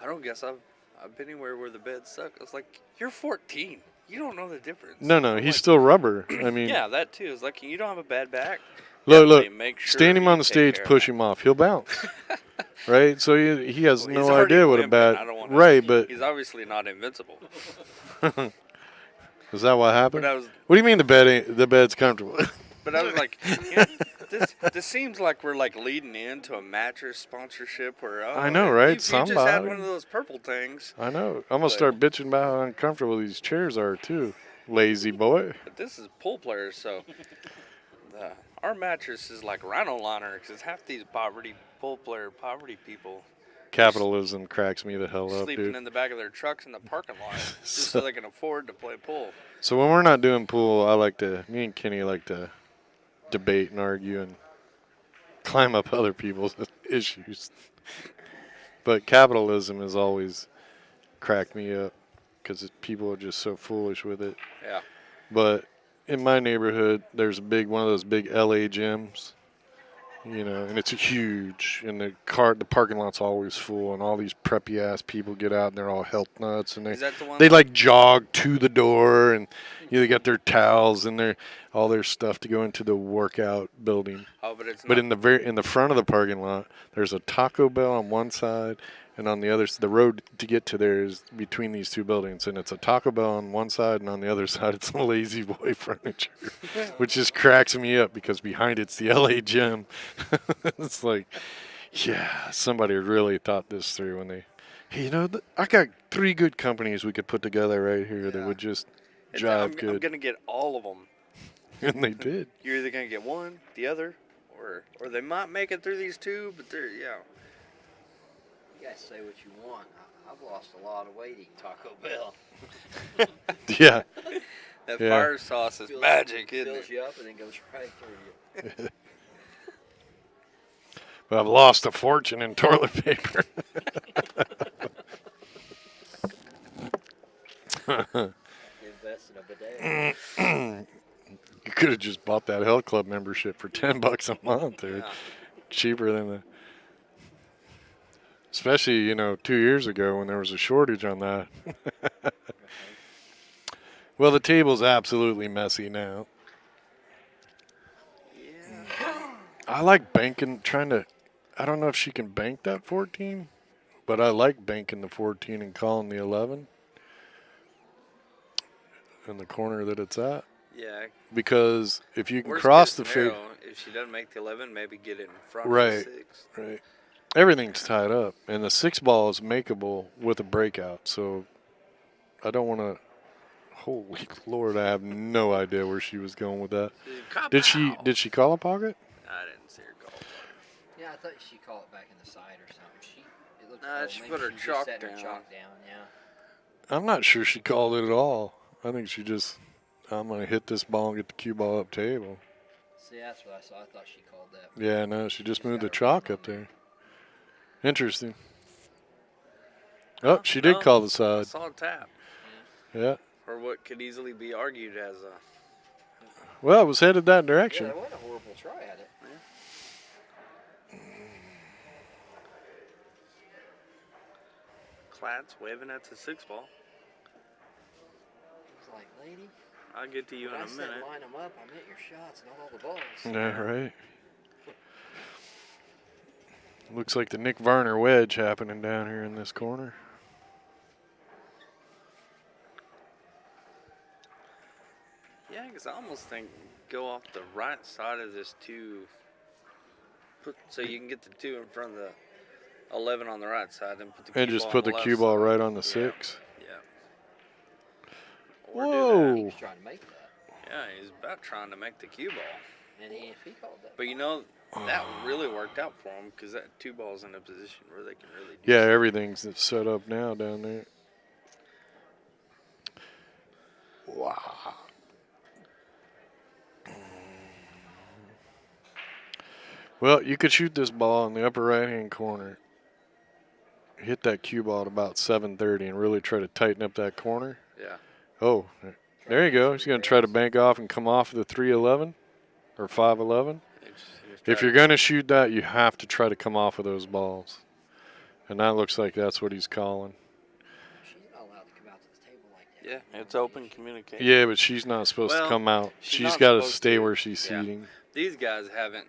I don't guess I've been anywhere where the beds suck. I was like, you're 14. You don't know the difference. No, I'm he's like, still rubber. I mean, Yeah, that too. It's like, you don't have a bad back. look, Definitely make sure stand him you on the take stage, care of push that. him off. He'll bounce. Right? So he has Well, he's no already idea what a limping. bad. I don't wanna- Right, but He's obviously not invincible. is that what happened? But I was What do you mean the bed's comfortable? But I was like, this seems like we're like leading into a mattress sponsorship where I know, right? You just had Somebody. one of those purple things. I know. I'm gonna But- start bitching about how uncomfortable these chairs are too. Lazy boy. But this is pool players, so our mattress is like Rhino Liner because half these poverty people Capitalism cracks me the hell up, sleeping dude. in the back of their trucks in the parking lot just so they can afford to play pool. So when we're not doing pool, me and Kenny like to debate and argue and climb up other people's issues. But capitalism has always cracked me up because people are just so foolish with it. Yeah. But in my neighborhood, there's one of those big LA gyms, and it's huge, and the parking lot's always full, and all these preppy ass people get out, and they're all health nuts, and Is that the one? they like jog to the door, and they got their towels, and all their stuff to go into the workout building. Oh, but it's But not. in the front of the parking lot, there's a Taco Bell on one side, and on the other, the road to get to there is between these two buildings, and it's a Taco Bell on one side, and on the other side, it's a Lazy Boy Furniture, which just cracks me up because behind it's the LA Gym. It's like, yeah, somebody really thought this through when they, hey, I got 3 good companies we could put together right here that Yeah. would just I'm jive good, gonna get all of them. and they did. You're either gonna get one, the other, or they might make it through these two, but they're You guys say what you want. I've lost a lot of weight eating Taco Bell. Yeah. that Yeah. fire sauce is magic, isn't Fills it? you up and then goes right through you. But I've lost a fortune in toilet paper. Invest in a bidet. You could have just bought that health club membership for $10 a month, or Yeah. cheaper than the. Especially 2 years ago when there was a shortage on that. Well, the table's absolutely messy now. Yeah. I like banking, I don't know if she can bank that 14, but I like banking the 14 and calling the 11 in the corner that it's at. Yeah. Because if you can Worst cross case the scenario, fig, if she doesn't make the 11, maybe get it in front Right. of the 6. right, everything's tied up, and the 6 ball is makeable with a breakout. So I don't want to. Holy Lord, I have no idea where she was going with that. Did she call a pocket? I didn't see her call. Yeah, I thought she called it back in the side or something. It looked Nah, cool. she Maybe put her just chalk set her down. chalk down, yeah. I'm not sure she called it at all. I think she just, I'm gonna hit this ball and get the cue ball up table. See, that's what I saw. I thought she called that. Yeah, no, she just She's moved got the her chalk phone up on there. Interesting. Oh, she did No, call the I side. saw a tap. Yeah. Or what could easily be argued as a. Well, it was headed that Yeah, direction. that wasn't a horrible try at it. Clat's waving at the 6 ball. He's like, lady, I'll get to you when in I a said minute. line them up, I meant your shots, not all the balls. Yeah, right. Looks like the Nick Varner wedge happening down here in this corner. Yeah, because I almost think go off the right side of this 2. So you can get the 2 in front of the 11 on the right side, and put the cue And just ball put on the left cue ball side. right on the Yeah. 6. Yeah. Or do Whoa. He was trying to make that. that. Yeah, he's about trying to make the cue ball. And if he called that. But that really worked out for him because that 2 ball's in a position where they can really do Yeah, something. everything's set up now down there. Wow. Well, you could shoot this ball in the upper right-hand corner, hit that cue ball at about 7:30, and really try to tighten up that corner. Yeah. Oh, there you go. He's going to try to bank off and come off the 311 or 511. If you're going to shoot that, you have to try to come off of those balls. And that looks like that's what he's calling. She's not allowed to come out to the table like that. Yeah, it's open communication. Yeah, but she's not supposed to Well, come out. she's She's not got to supposed stay to. where she's Yeah. seating. These guys haven't.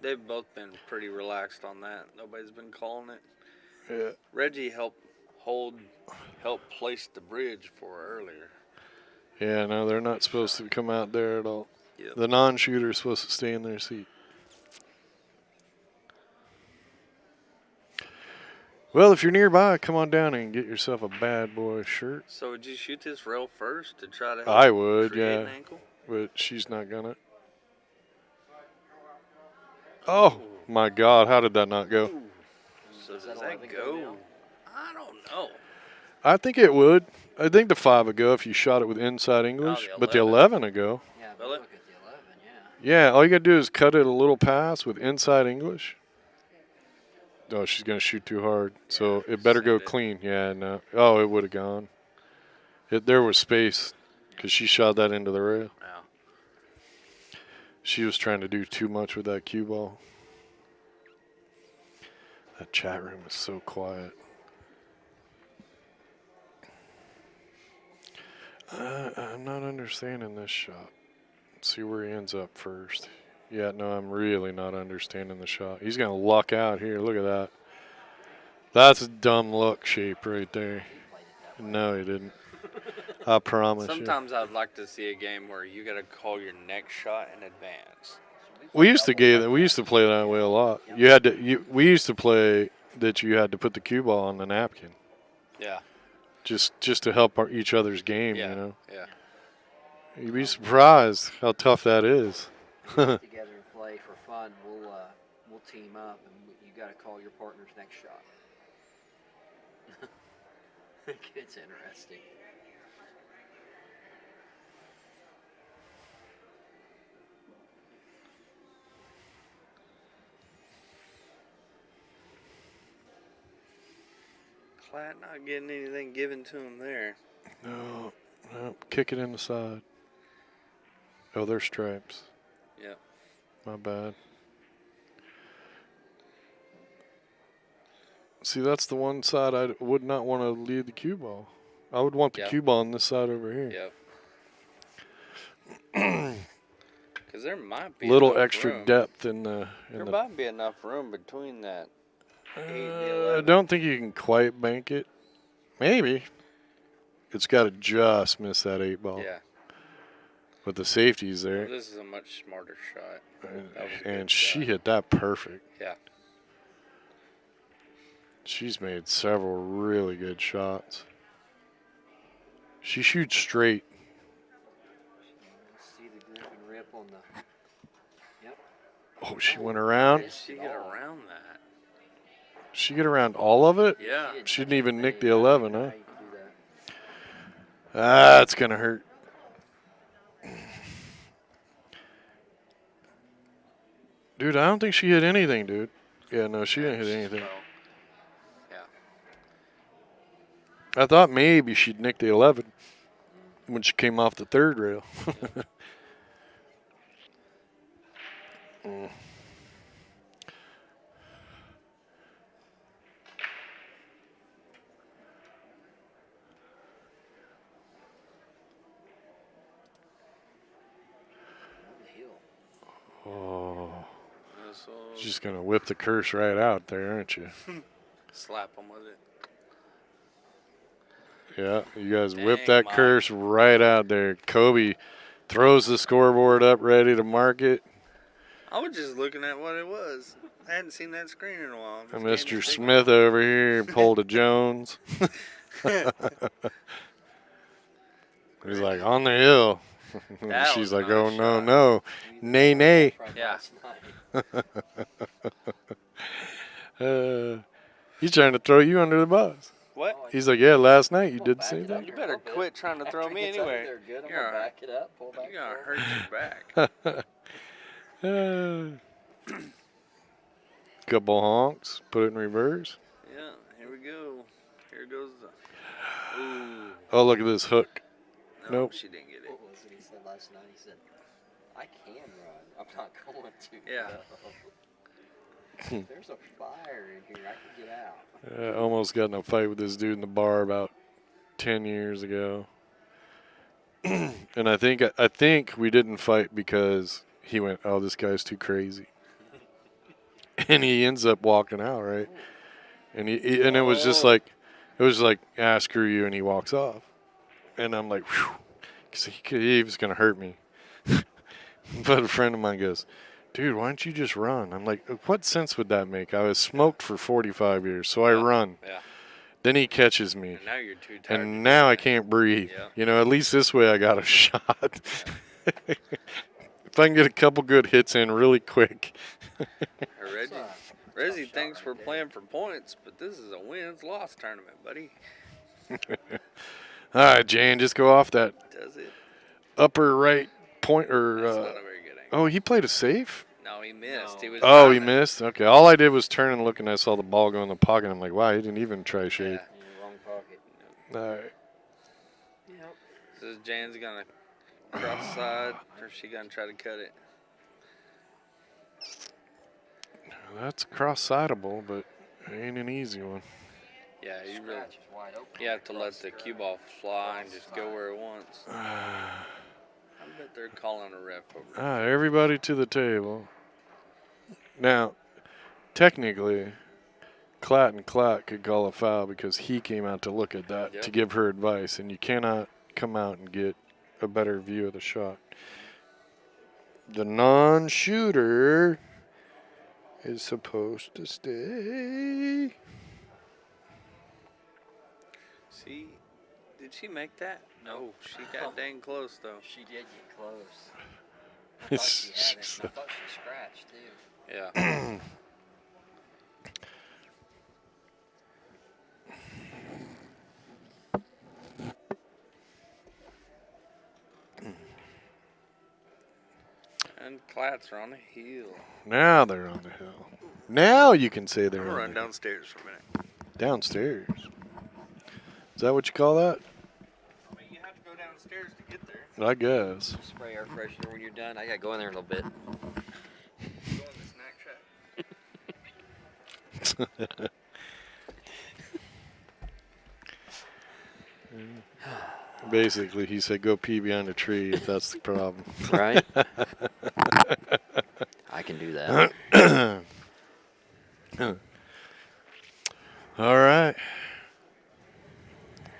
They've both been pretty relaxed on that. Nobody's been calling it. Yeah. Reggie helped place the bridge for her earlier. Yeah, no, they're not supposed to come out there at all. Yep. The non-shooter is supposed to stay in their seat. Well, if you're nearby, come on down and get yourself a bad boy shirt. So would you shoot this rail first to try to help I would, create yeah. an ankle? But she's not gonna. Oh my God! How did that not go? So Does does that that 11 go go? now? I don't know. I think it would. I think the 5 would go if you shot it with inside English, the but the 11. 11 would go. Yeah, but Will it? look at the 11, yeah. Yeah, all you gotta do is cut it a little pass with inside English. Oh, she's gonna shoot too hard, so it better go Send it. clean. Yeah, no. Oh, it would have gone. There was space because she shot that into the rail. Wow. She was trying to do too much with that cue ball. That chat room is so quiet. I'm not understanding this shot. See where he ends up first. Yeah, no, I'm really not understanding the shot. He's going to luck out here. Look at that. That's a dumb luck shape right there. No, he didn't. I promise Sometimes I'd like to see a game where you got to call your next shot in advance. you. We used to play that way a lot. We used to play that you had to put the cue ball on the napkin. Yeah. Just to help each other's game, Yeah. you know. Yeah. You'd be surprised how tough that is. Get together and play for fun. We'll team up, and you got to call your partner's next shot. It gets interesting. Platt not getting anything given to him there. No, kick it in the side. Oh, they're stripes. Yeah. My bad. See, that's the one side I would not want to lead the cue ball. I would want the Yep. cue ball on this side over here. Yep. Because there might be Little enough extra room. depth in the. There might be enough room between that. 8 and the I 11. don't think you can quite bank it. Maybe. It's got to just miss that 8 ball. Yeah. But the safety's Well, there. this is a much smarter shot. That was a And good she shot. hit that perfect. Yeah. She's made several really good shots. She shoots straight. See the grip and rip on the. Yep. Oh, she went around. How did she get around that? She get around all of it? Yeah. She didn't even nick the 11, huh? How you can do that. That's going to hurt. Dude, I don't think she hit anything, dude. Yeah, no, she didn't hit anything. Well, yeah. I thought maybe she'd nick the 11 when she came off the third rail. Mm. On the hill. Oh, This will she's going to whip the curse right out there, aren't you? slap him with it. Yeah, you guys Dang, whip that Mike. curse right out there. Kobe throws the scoreboard up ready to mark it. I was just looking at what it was. I hadn't seen that screen in a while. And Just Mr. gave me a Smith over here pulled a Jones. He's like, on the hill. And That she's was a like, oh, nice no, shot. no. Nay, nay. Yeah. He's trying to throw you under the bus. What? He's like, yeah, last night you Well, did the back same it up thing. You here a better little bit. quit trying to After throw he me gets under anyway. there good, I'm You're gonna all- back it up, pull back. You're gonna forward. hurt your back. Couple honks, put it in reverse. Yeah, here we go. Here goes the. Ooh. Oh, look at this hook. No, Nope. she didn't get it. What was it he said last night? He said, I can run. I'm not going to. Yeah. though." There's a fire in here. I can get out. I almost got in a fight with this dude in the bar about 10 years ago. And I think we didn't fight because he went, oh, this guy's too crazy. And he ends up walking out, right? And and it was just like, ah, screw you, and he walks off. And I'm like, whew, 'cause he was going to hurt me. But a friend of mine goes, dude, why don't you just run? I'm like, what sense would that make? I was smoked for 45 years, so I run. Yeah. Then he catches me. And now you're too tired. And now I can't breathe. Yeah. You know, at least this way I got a shot. If I can get a couple good hits in really quick. Reggie thinks we're playing for points, but this is a wins-loss tournament, buddy. All right, Jan, just go off that Does it? upper right point. Or That's not a very good angle. oh, he played a safe? No, he missed. No. He was. Oh, he driving. missed? Okay, all I did was turn and look, and I saw the ball go in the pocket. I'm like, wow, he didn't even try shape. Yeah. In the wrong pocket. All right. Yep. So is Jan's gonna cross side, or is she gonna try to cut it? That's cross-sideable, but it ain't an easy one. Yeah, you really. Scratch is wide open. You have to let the cue ball fly and just go where it wants. I'm bet they're calling a ref over. Everybody to the table. Now, technically, Clatton Clatt could call a foul because he came out to look at that to give her advice, and you cannot come out and get a better view of the shot. The non-shooter is supposed to stay. See, did she make that? No, she got dang close though. She did get close. I thought she had it. I thought she scratched too. Yeah. And Clats are on the hill. Now they're on the hill. Now you can say they're I'm on gonna run the hill. downstairs for a minute. Downstairs. Is that what you call that? I mean, you have to go downstairs to get there. I guess. Spray air freshener when you're done. I gotta go in there a little bit. Go in the snack shack. Basically, he said, go pee behind a tree if that's the problem. Right? I can do that. All right.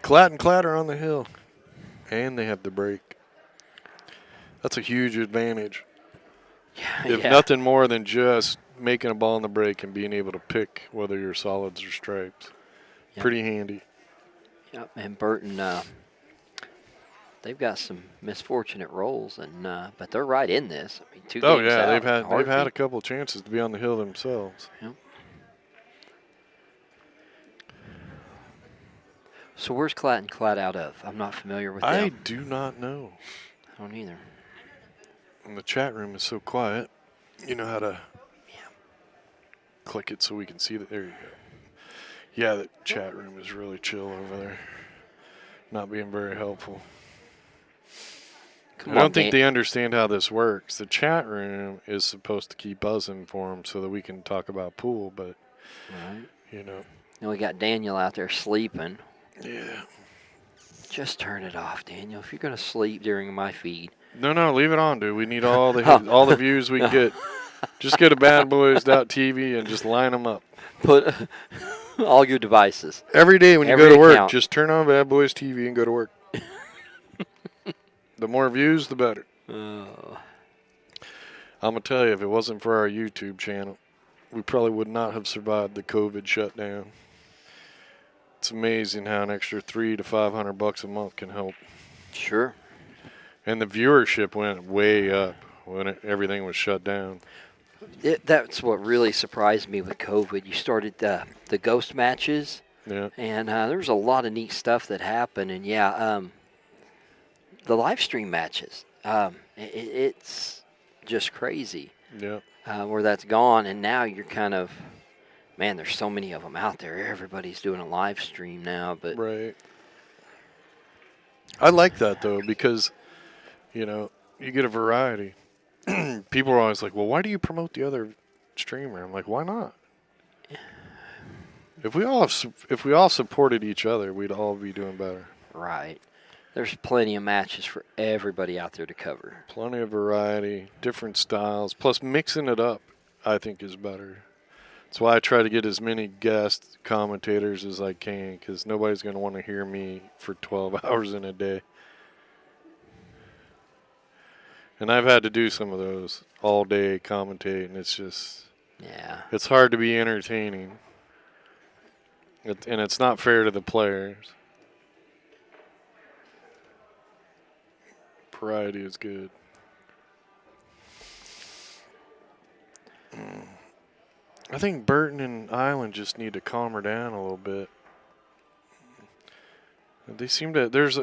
Clatt and Clatter on the hill. And they have the break. That's a huge advantage. If nothing more than just making a ball in the break and being able to pick whether you're solids or stripes. Yep. Pretty handy. Yep. And Burton, they've got some misfortunate rolls, and but they're right in this. I mean, 2 games yeah, out, they've had a couple chances to be on the hill themselves. Yep. So where's Clatt and Clatt out of? I'm not familiar with them. I do not know. I don't either. And the chat room is so quiet. You know how to click it so we can see that. There you go. Yeah, the chat room is really chill over there. Not being very helpful. I don't think they understand how this works. The chat room is supposed to keep us informed so that we can talk about pool, but, you know. And we got Daniel out there sleeping. Yeah. Just turn it off, Daniel. If you're going to sleep during my feed. No, leave it on, dude. We need all the views we can get. Just go to badboys.tv and just line them up. Put all your devices. Every day when you go to work, account. just turn on Bad Boys TV and go to work. The more views, the better. Oh. I'm going to tell you, if it wasn't for our YouTube channel, we probably would not have survived the COVID shutdown. It's amazing how an extra $300 to $500 a month can help. Sure. And the viewership went way up when everything was shut down. That's what really surprised me with COVID. You started the ghost matches. Yeah. And there was a lot of neat stuff that happened. And, the live stream matches, it's just crazy. Yeah. Where that's gone. And now you're kind of, man, there's so many of them out there. Everybody's doing a live stream now. But Right. I like that, though, because, you know, you get a variety. People are always like, well, why do you promote the other streamer? I'm like, why not? If we all supported each other, we'd all be doing better. Right. There's plenty of matches for everybody out there to cover. Plenty of variety, different styles. Plus, mixing it up, I think, is better. That's why I try to get as many guest commentators as I can, because nobody's going to want to hear me for 12 hours in a day. And I've had to do some of those all day commentating. It's just, it's hard to be entertaining. And it's not fair to the players. Variety is good. I think Burton and Island just need to calm her down a little bit. They seem to, there's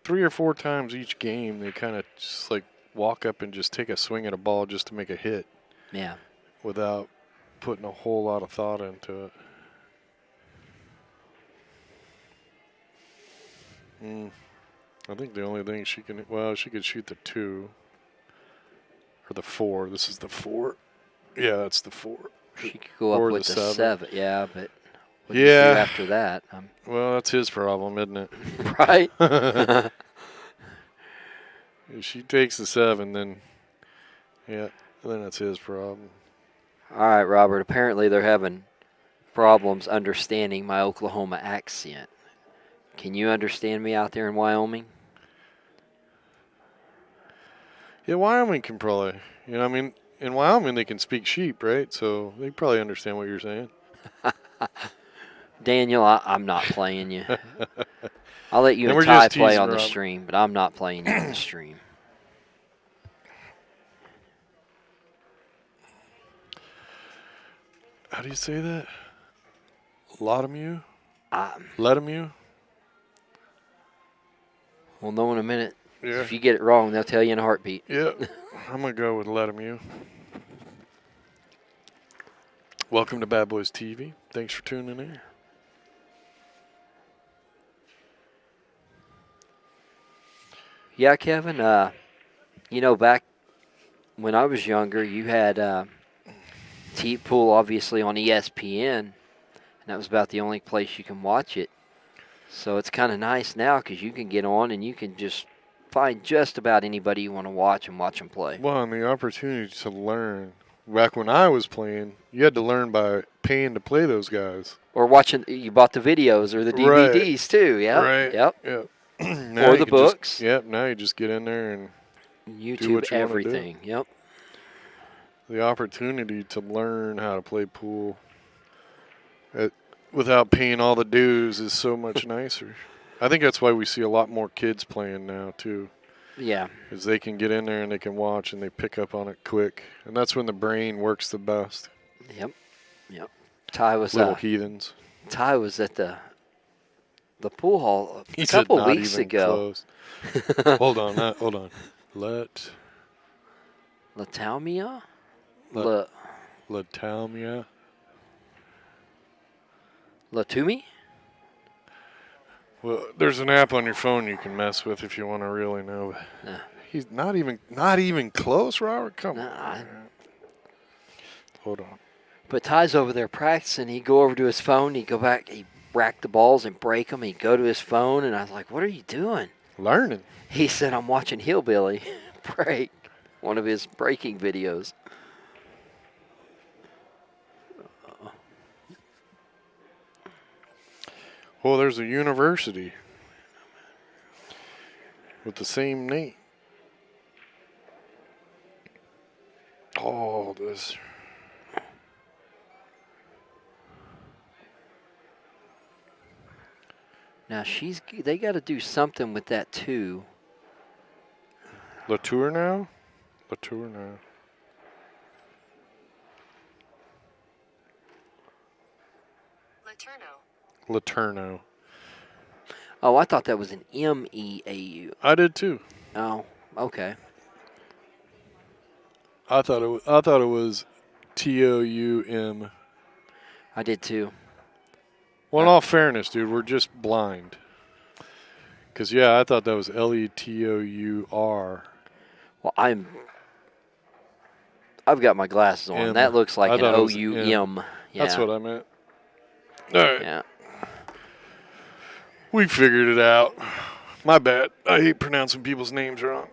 3 or 4 times each game they kind of just like walk up and just take a swing at a ball just to make a hit. Yeah. Without putting a whole lot of thought into it. I think the only thing she can, she could shoot the 2 or the 4. This is the 4. Yeah, that's the 4. She could go up or with the 7. Yeah, but what do yeah. you do after that? Well, that's his problem, isn't it? Right? If she takes the 7, then that's his problem. All right, Robert. Apparently they're having problems understanding my Oklahoma accent. Can you understand me out there in Wyoming? Yeah, Wyoming can probably. I mean, in Wyoming they can speak sheep, right? So they probably understand what you're saying. Daniel, I'm not playing you. I'll let you And and we're Ty just play teasing on the Rob. stream, but I'm not playing you on the stream. How do you say that? Lotomu? Um, Letomu? We'll know in a minute. Yeah. If you get it wrong, they'll tell you in a heartbeat. Yeah. I'm going to go with Letomu. Welcome to Bad Boys TV. Thanks for tuning in. Yeah, Kevin. Back when I was younger, you had T-Pool obviously on ESPN, and that was about the only place you can watch it. So it's kind of nice now because you can get on and you can just find just about anybody you want to watch and watch them play. Well, and the opportunity to learn. Back when I was playing, you had to learn by paying to play those guys. Or watching, you bought the videos or the DVDs too, yeah? Right. Yep. Yep. Or the books. Now you just get in there and YouTube, what you wanna do. everything, yep. the opportunity to learn how to play pool without paying all the dues is so much nicer. I think that's why we see a lot more kids playing now too. Yeah. Because they can get in there and they can watch and they pick up on it quick. And that's when the brain works the best. Yep. Ty was Little heathens. Ty was at the pool hall a He said couple not weeks even ago. close. Hold on. Latalmia? Latalmia. Latumi? Well, there's an app on your phone you can mess with if you want to really know. Nah. He's not even close, Robert. Come Nah, on. Hold on. But Ty's over there practicing. He'd go over to his phone. He'd go back. He'd rack the balls and break them. He'd go to his phone, and I was like, what are you doing? Learning. He said, I'm watching Hillbilly break. One of his breaking videos. Well, there's a university with the same name. Oh, this. Now, they got to do something with that, too. Latour now? Latour now. Laterno. Oh, I thought that was an M-E-A-U. I did too. Oh, okay. I thought it was T-O-U-M. I did, too. Well, in all fairness, dude, we're just blind. Because, yeah, I thought that was L-E-T-O-U-R. Well, I've got my glasses on. M. That looks like I an thought it was O-U-M. Yeah. That's what I meant. All right. Yeah. We figured it out. My bad. I hate pronouncing people's names wrong.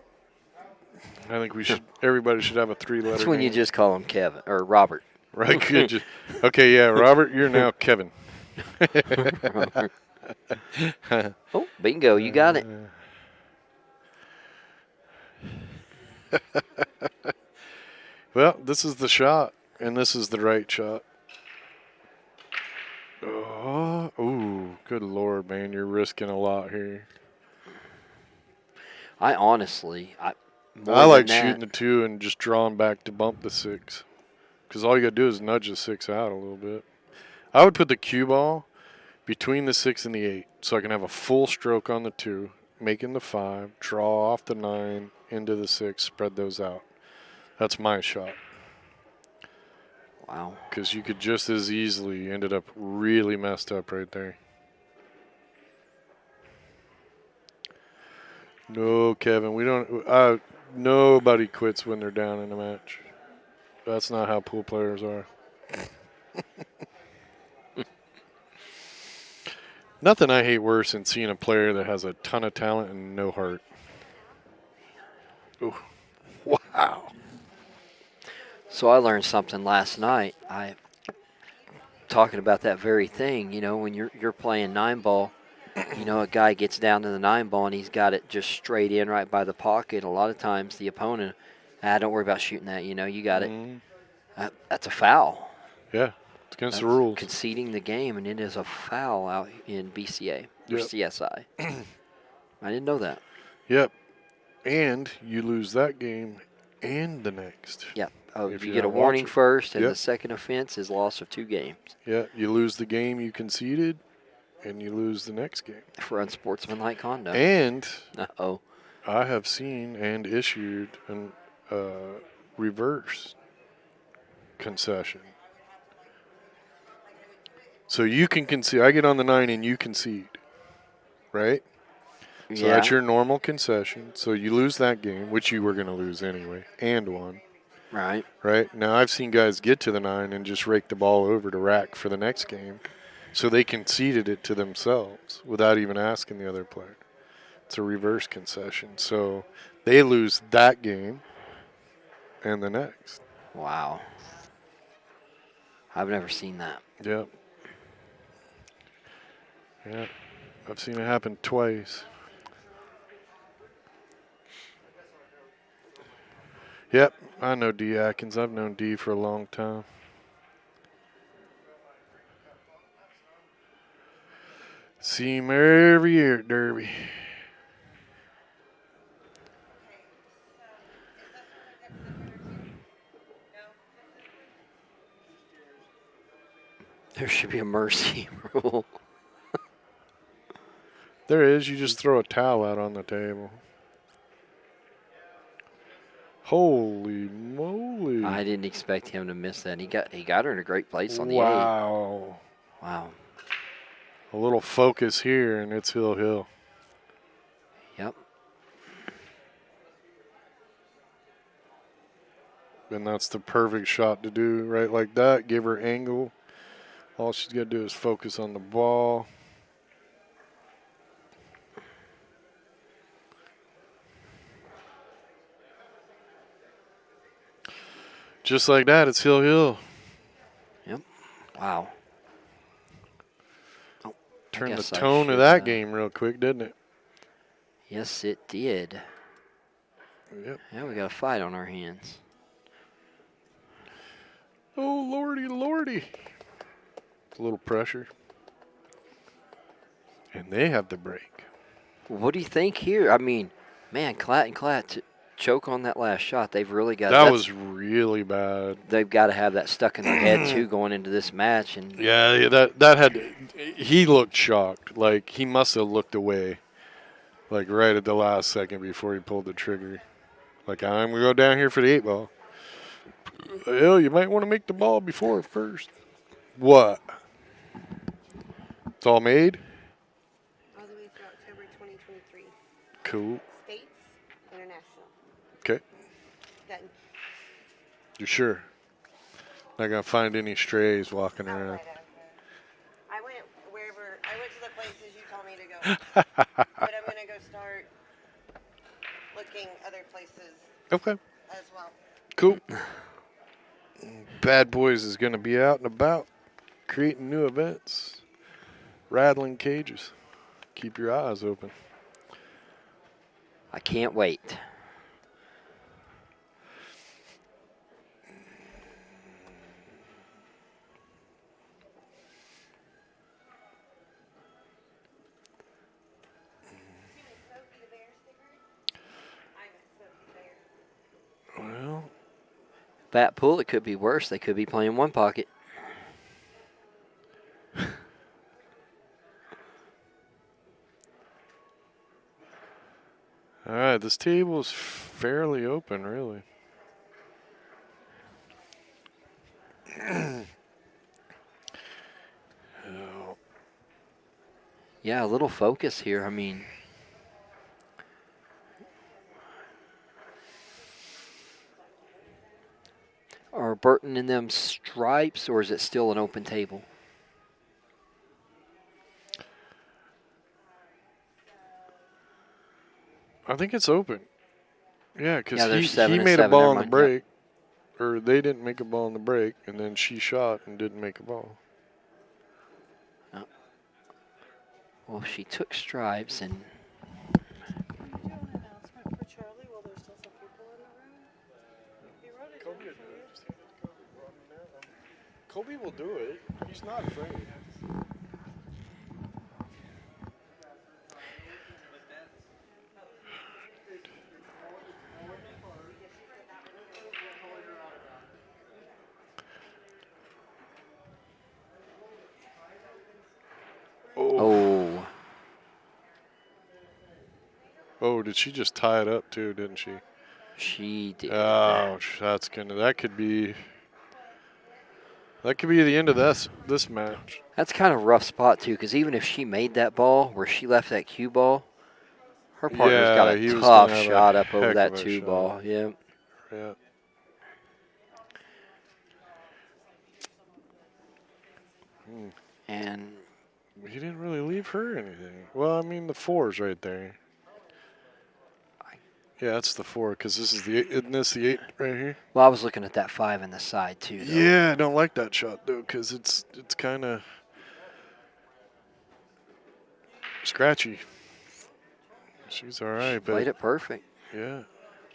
I think everybody should have a 3-letter That's when name. you just call him Kevin or Robert. Right? Okay, yeah, Robert, you're now Kevin. Oh, bingo, you got it. Well, this is the shot, and this is the right shot. Oh, ooh, good Lord, man, you're risking a lot here. I honestly, I like shooting the 2 and just drawing back to bump the 6. Because all you got to do is nudge the 6 out a little bit. I would put the cue ball between the 6 and the 8 so I can have a full stroke on the 2, making the 5, draw off the 9, into the 6, spread those out. That's my shot. Wow. Because you could just as easily ended up really messed up right there. No, Kevin, we don't. Nobody quits when they're down in a match. That's not how pool players are. Nothing I hate worse than seeing a player that has a ton of talent and no heart. So I learned something last night. I talking about that very thing. You know, when you're playing 9-ball, you know, a guy gets down to the 9-ball and he's got it just straight in right by the pocket. A lot of times the opponent, don't worry about shooting that. You know, you got it. Mhm. That's a foul. Yeah, it's against the That's rules. conceding the game, and it is a foul out in BCA or Yep. CSI. I didn't know that. Yep. And you lose that game and the next. Yeah. Oh, If you you're get a not warning watching. first, and Yep. the second offense is loss of 2 games Yeah, you lose the game you conceded, and you lose the next game. for unsportsmanlike conduct. And Uh-oh. I have seen and issued an reverse concession. So you can concede. I get on the 9 and you concede, right? So Yeah. that's your normal concession. So you lose that game, which you were going to lose anyway, and won. Right. Right? Now, I've seen guys get to the 9 and just rake the ball over to rack for the next game. So they conceded it to themselves without even asking the other player. It's a reverse concession. So they lose that game and the next. Wow. I've never seen that. Yep. Yeah. I've seen it happen twice. Yep. I know D. Atkins. I've known D for a long time. See him every year at Derby. There should be a mercy rule. There is. You just throw a towel out on the table. Holy moly. I didn't expect him to miss that. He got her in a great place on the 8. Wow. Wow. A little focus here, and it's Hill. Yep. And that's the perfect shot to do, right like that. Give her angle. All she's got to do is focus on the ball. Just like that, it's Hill. Wow. Oh, I Turned the guess I tone of should, that game real quick, didn't it? Yes, it did. Yep. Yeah, we got a fight on our hands. Oh, lordy. A little pressure. And they have the break. What do you think here? I mean, man, Klatt to choke on that last shot. They've really got That was really bad. They've got to have that stuck in their head too going into this match. And Yeah, that had. He looked shocked. Like he must have looked away. Like right at the last second before he pulled the trigger. Like I'm gonna go down here for the 8-ball. Hell, you might want to make the ball before first. What? It's all made. All the way through October 2023. Cool. States, international. Okay. Done. You sure? Not gonna find any strays walking Oh, around. right, I went wherever. I went to the places you told me to go. But I'm gonna go start looking other places Okay. as well. Cool. Bad Boys is gonna be out and about, creating new events, rattling cages. Keep your eyes open. I can't wait. Well, Bat pool, it could be worse. They could be playing one pocket. all right, this table is fairly open, really. Oh, Yeah, a little focus here. I mean, are Burton in them stripes, or is it still an open table? I think it's open. Yeah, because Yeah, there's he 7 and made a 7, ball never on the mind, break. yep. or they didn't make a ball in the break, and then she shot and didn't make a ball. Well, she took stripes and Do an announcement for Charlie while there's still some people in the room? He wrote it down for you. Kobe will do it. He's not afraid. oh, Oh, did she just tie it up too, didn't she? she did. Oh, that could be the end of this match. That's kind of a rough spot too, because even if she made that ball where she left that cue ball, her partner's got he a was tough gonna have a shot up over heck that of a two shot. ball. Yeah. Yeah. And He didn't really leave her anything. Well, I mean, the 4's right there. Yeah, that's the 4, because this is the 8. Isn't this the 8 right here? well, I was looking at that 5 in the side too. Though. Yeah, I don't like that shot, though, because it's kind of scratchy. She's all right, but Played it perfect. yeah.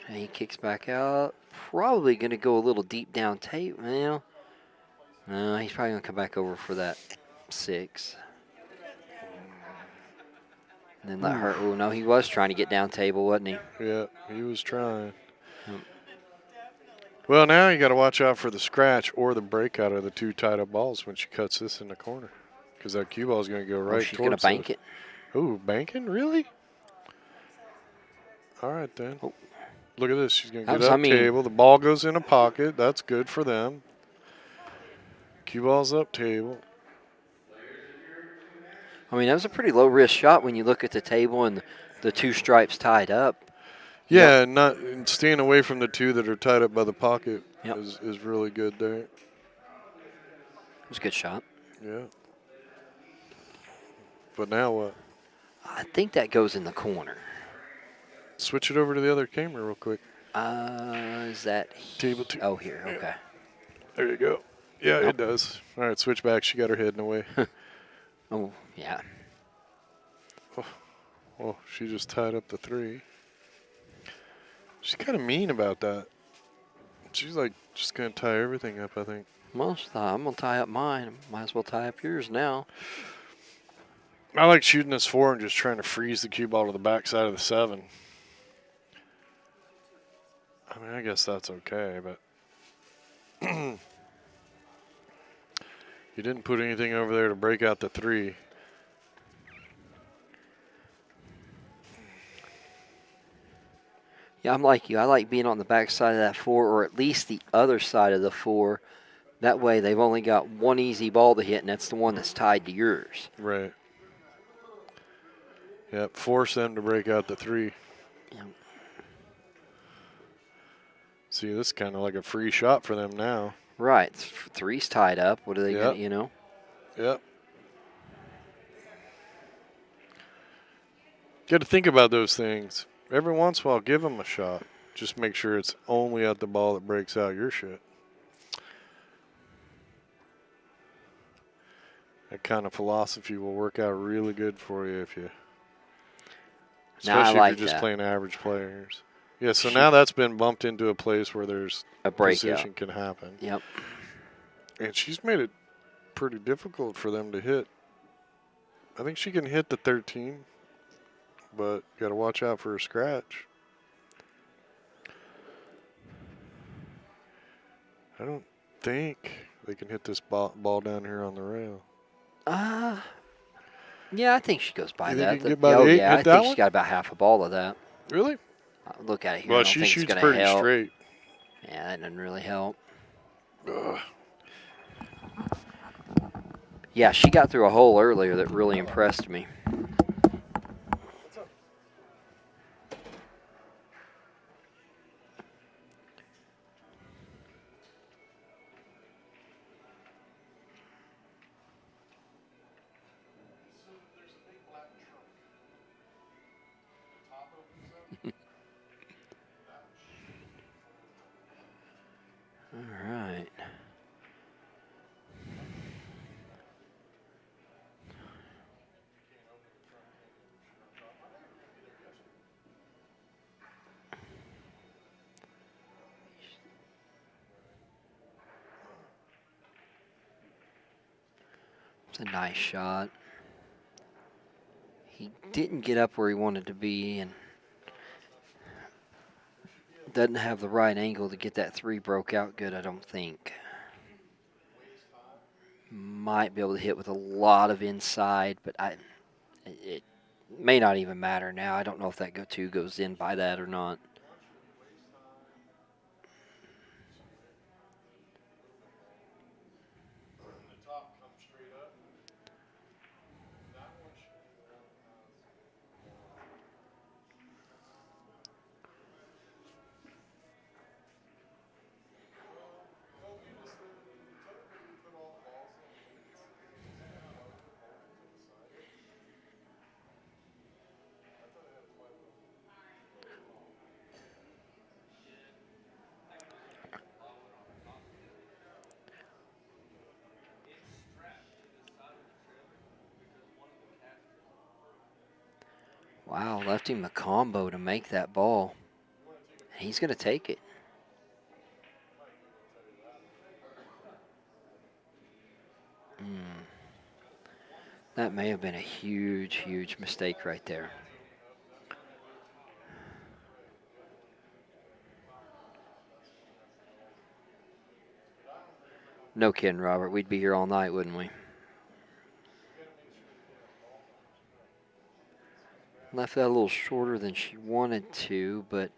And he kicks back out. Probably going to go a little deep down tape. Well, no, he's probably going to come back over for that 6. And then let her. Oh, no, he was trying to get down table, wasn't he? Yeah, he was trying. Yep. Well, now you got to watch out for the scratch or the breakout of the 2 tied up balls when she cuts this in the corner, because that cue ball is going to go right She's going to towards bank it. Ooh, banking? Really? All right, then. Oh. Look at this. She's going to That get was- up table. The ball goes in a pocket. That's good for them. Cue ball's up table. I mean, that was a pretty low risk shot when you look at the table and the 2 stripes tied up. Yeah, and staying away from the 2 that are tied up by the pocket Yep. is really good there. It was a good shot. Yeah. But now what? I think that goes in the corner. Switch it over to the other camera real quick. Is that Table 2. Oh, here. Yeah. Okay. There you go. Yeah, Nope. it does. All right, switch back. She got her head in the way. Oh, yeah. Oh, she just tied up the 3. She's kind of mean about that. She's like just going to tie everything up, I think. Most I'm gonna tie up mine. Might as well tie up yours now. I like shooting this 4 and just trying to freeze the cue ball to the backside of the 7. I mean, I guess that's okay, but you didn't put anything over there to break out the 3. Yeah, I'm like you. I like being on the back side of that 4, or at least the other side of the 4. That way, they've only got one easy ball to hit, and that's the one that's tied to yours. Right. Yep, force them to break out the 3. Yep. See, this is kind of like a free shot for them now. Right. 3's tied up. What are they Yep. gonna, you know? Yep. Got to think about those things. Every once in a while, give them a shot. Just make sure it's only at the ball that breaks out your shit. That kind of philosophy will work out really good for you if you, Now, I especially like if you're just that. playing average players. Yeah, so now that's been bumped into a place where there's A breakout. position can happen. Yep. And she's made it pretty difficult for them to hit. I think she can hit the 13, but you got to watch out for a scratch. I don't think they can hit this ball down here on the rail. Yeah, I think she goes by You think that. you can get by the 8 and yeah, I hit that think one? she's got about half a ball of that. Really? Look at it here. I Well, don't she think shoots it's gonna pretty help. straight. Yeah, that doesn't really help. Ugh. Yeah, she got through a hole earlier that really impressed me. It's a nice shot. He didn't get up where he wanted to be and doesn't have the right angle to get that three broke out good, I don't think. Might be able to hit with a lot of inside, but it may not even matter now. I don't know if that two goes in by that or not. Wow, left him the combo to make that ball. He's going to take it. That may have been a huge, huge mistake right there. No kidding, Robert. We'd be here all night, wouldn't we? Left that a little shorter than she wanted to, but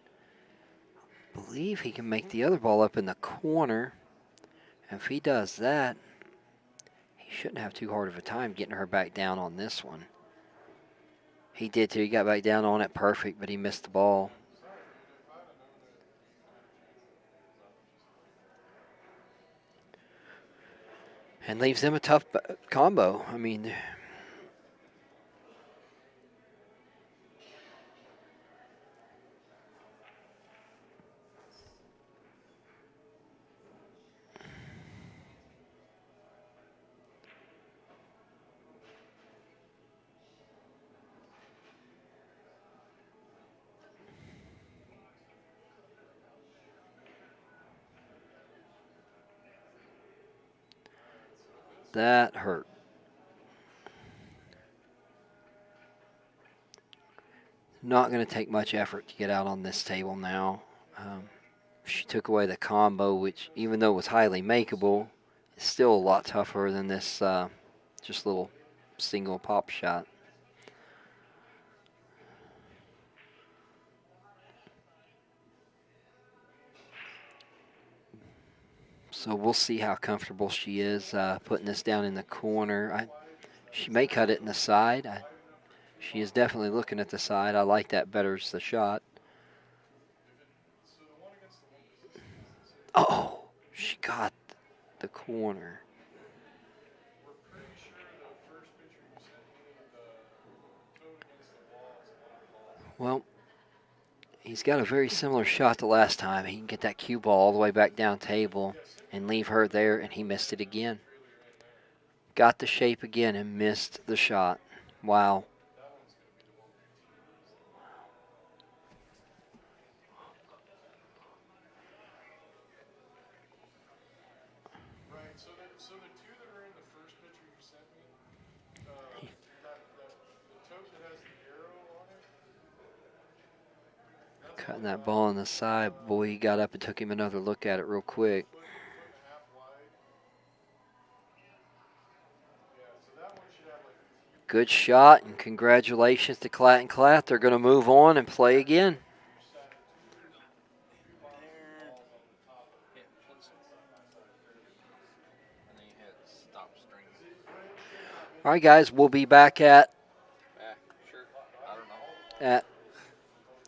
I believe he can make the other ball up in the corner. And if he does that, he shouldn't have too hard of a time getting her back down on this one. He did too. He got back down on it perfect, but he missed the ball. And leaves them a tough combo. I mean, that hurt. Not going to take much effort to get out on this table now. She took away the combo, which even though it was highly makeable, is still a lot tougher than this just little single pop shot. So we'll see how comfortable she is putting this down in the corner. She may cut it in the side. She is definitely looking at the side. I like that better as the shot. Oh, she got the corner. Well, he's got a very similar shot to last time. He can get that cue ball all the way back down table and leave her there, and he missed it again. Got the shape again and missed the shot. Wow. Cutting that ball on the side. Boy, he got up and took him another look at it real quick. Good shot, and congratulations to Klatt and Klatt. They're going to move on and play again. All right, guys, we'll be back at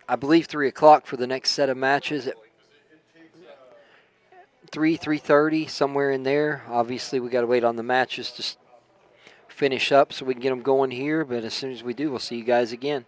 I believe 3 o'clock for the next set of matches. At 3:30, somewhere in there. Obviously, we got to wait on the matches to finish up so we can get them going here. But as soon as we do, we'll see you guys again.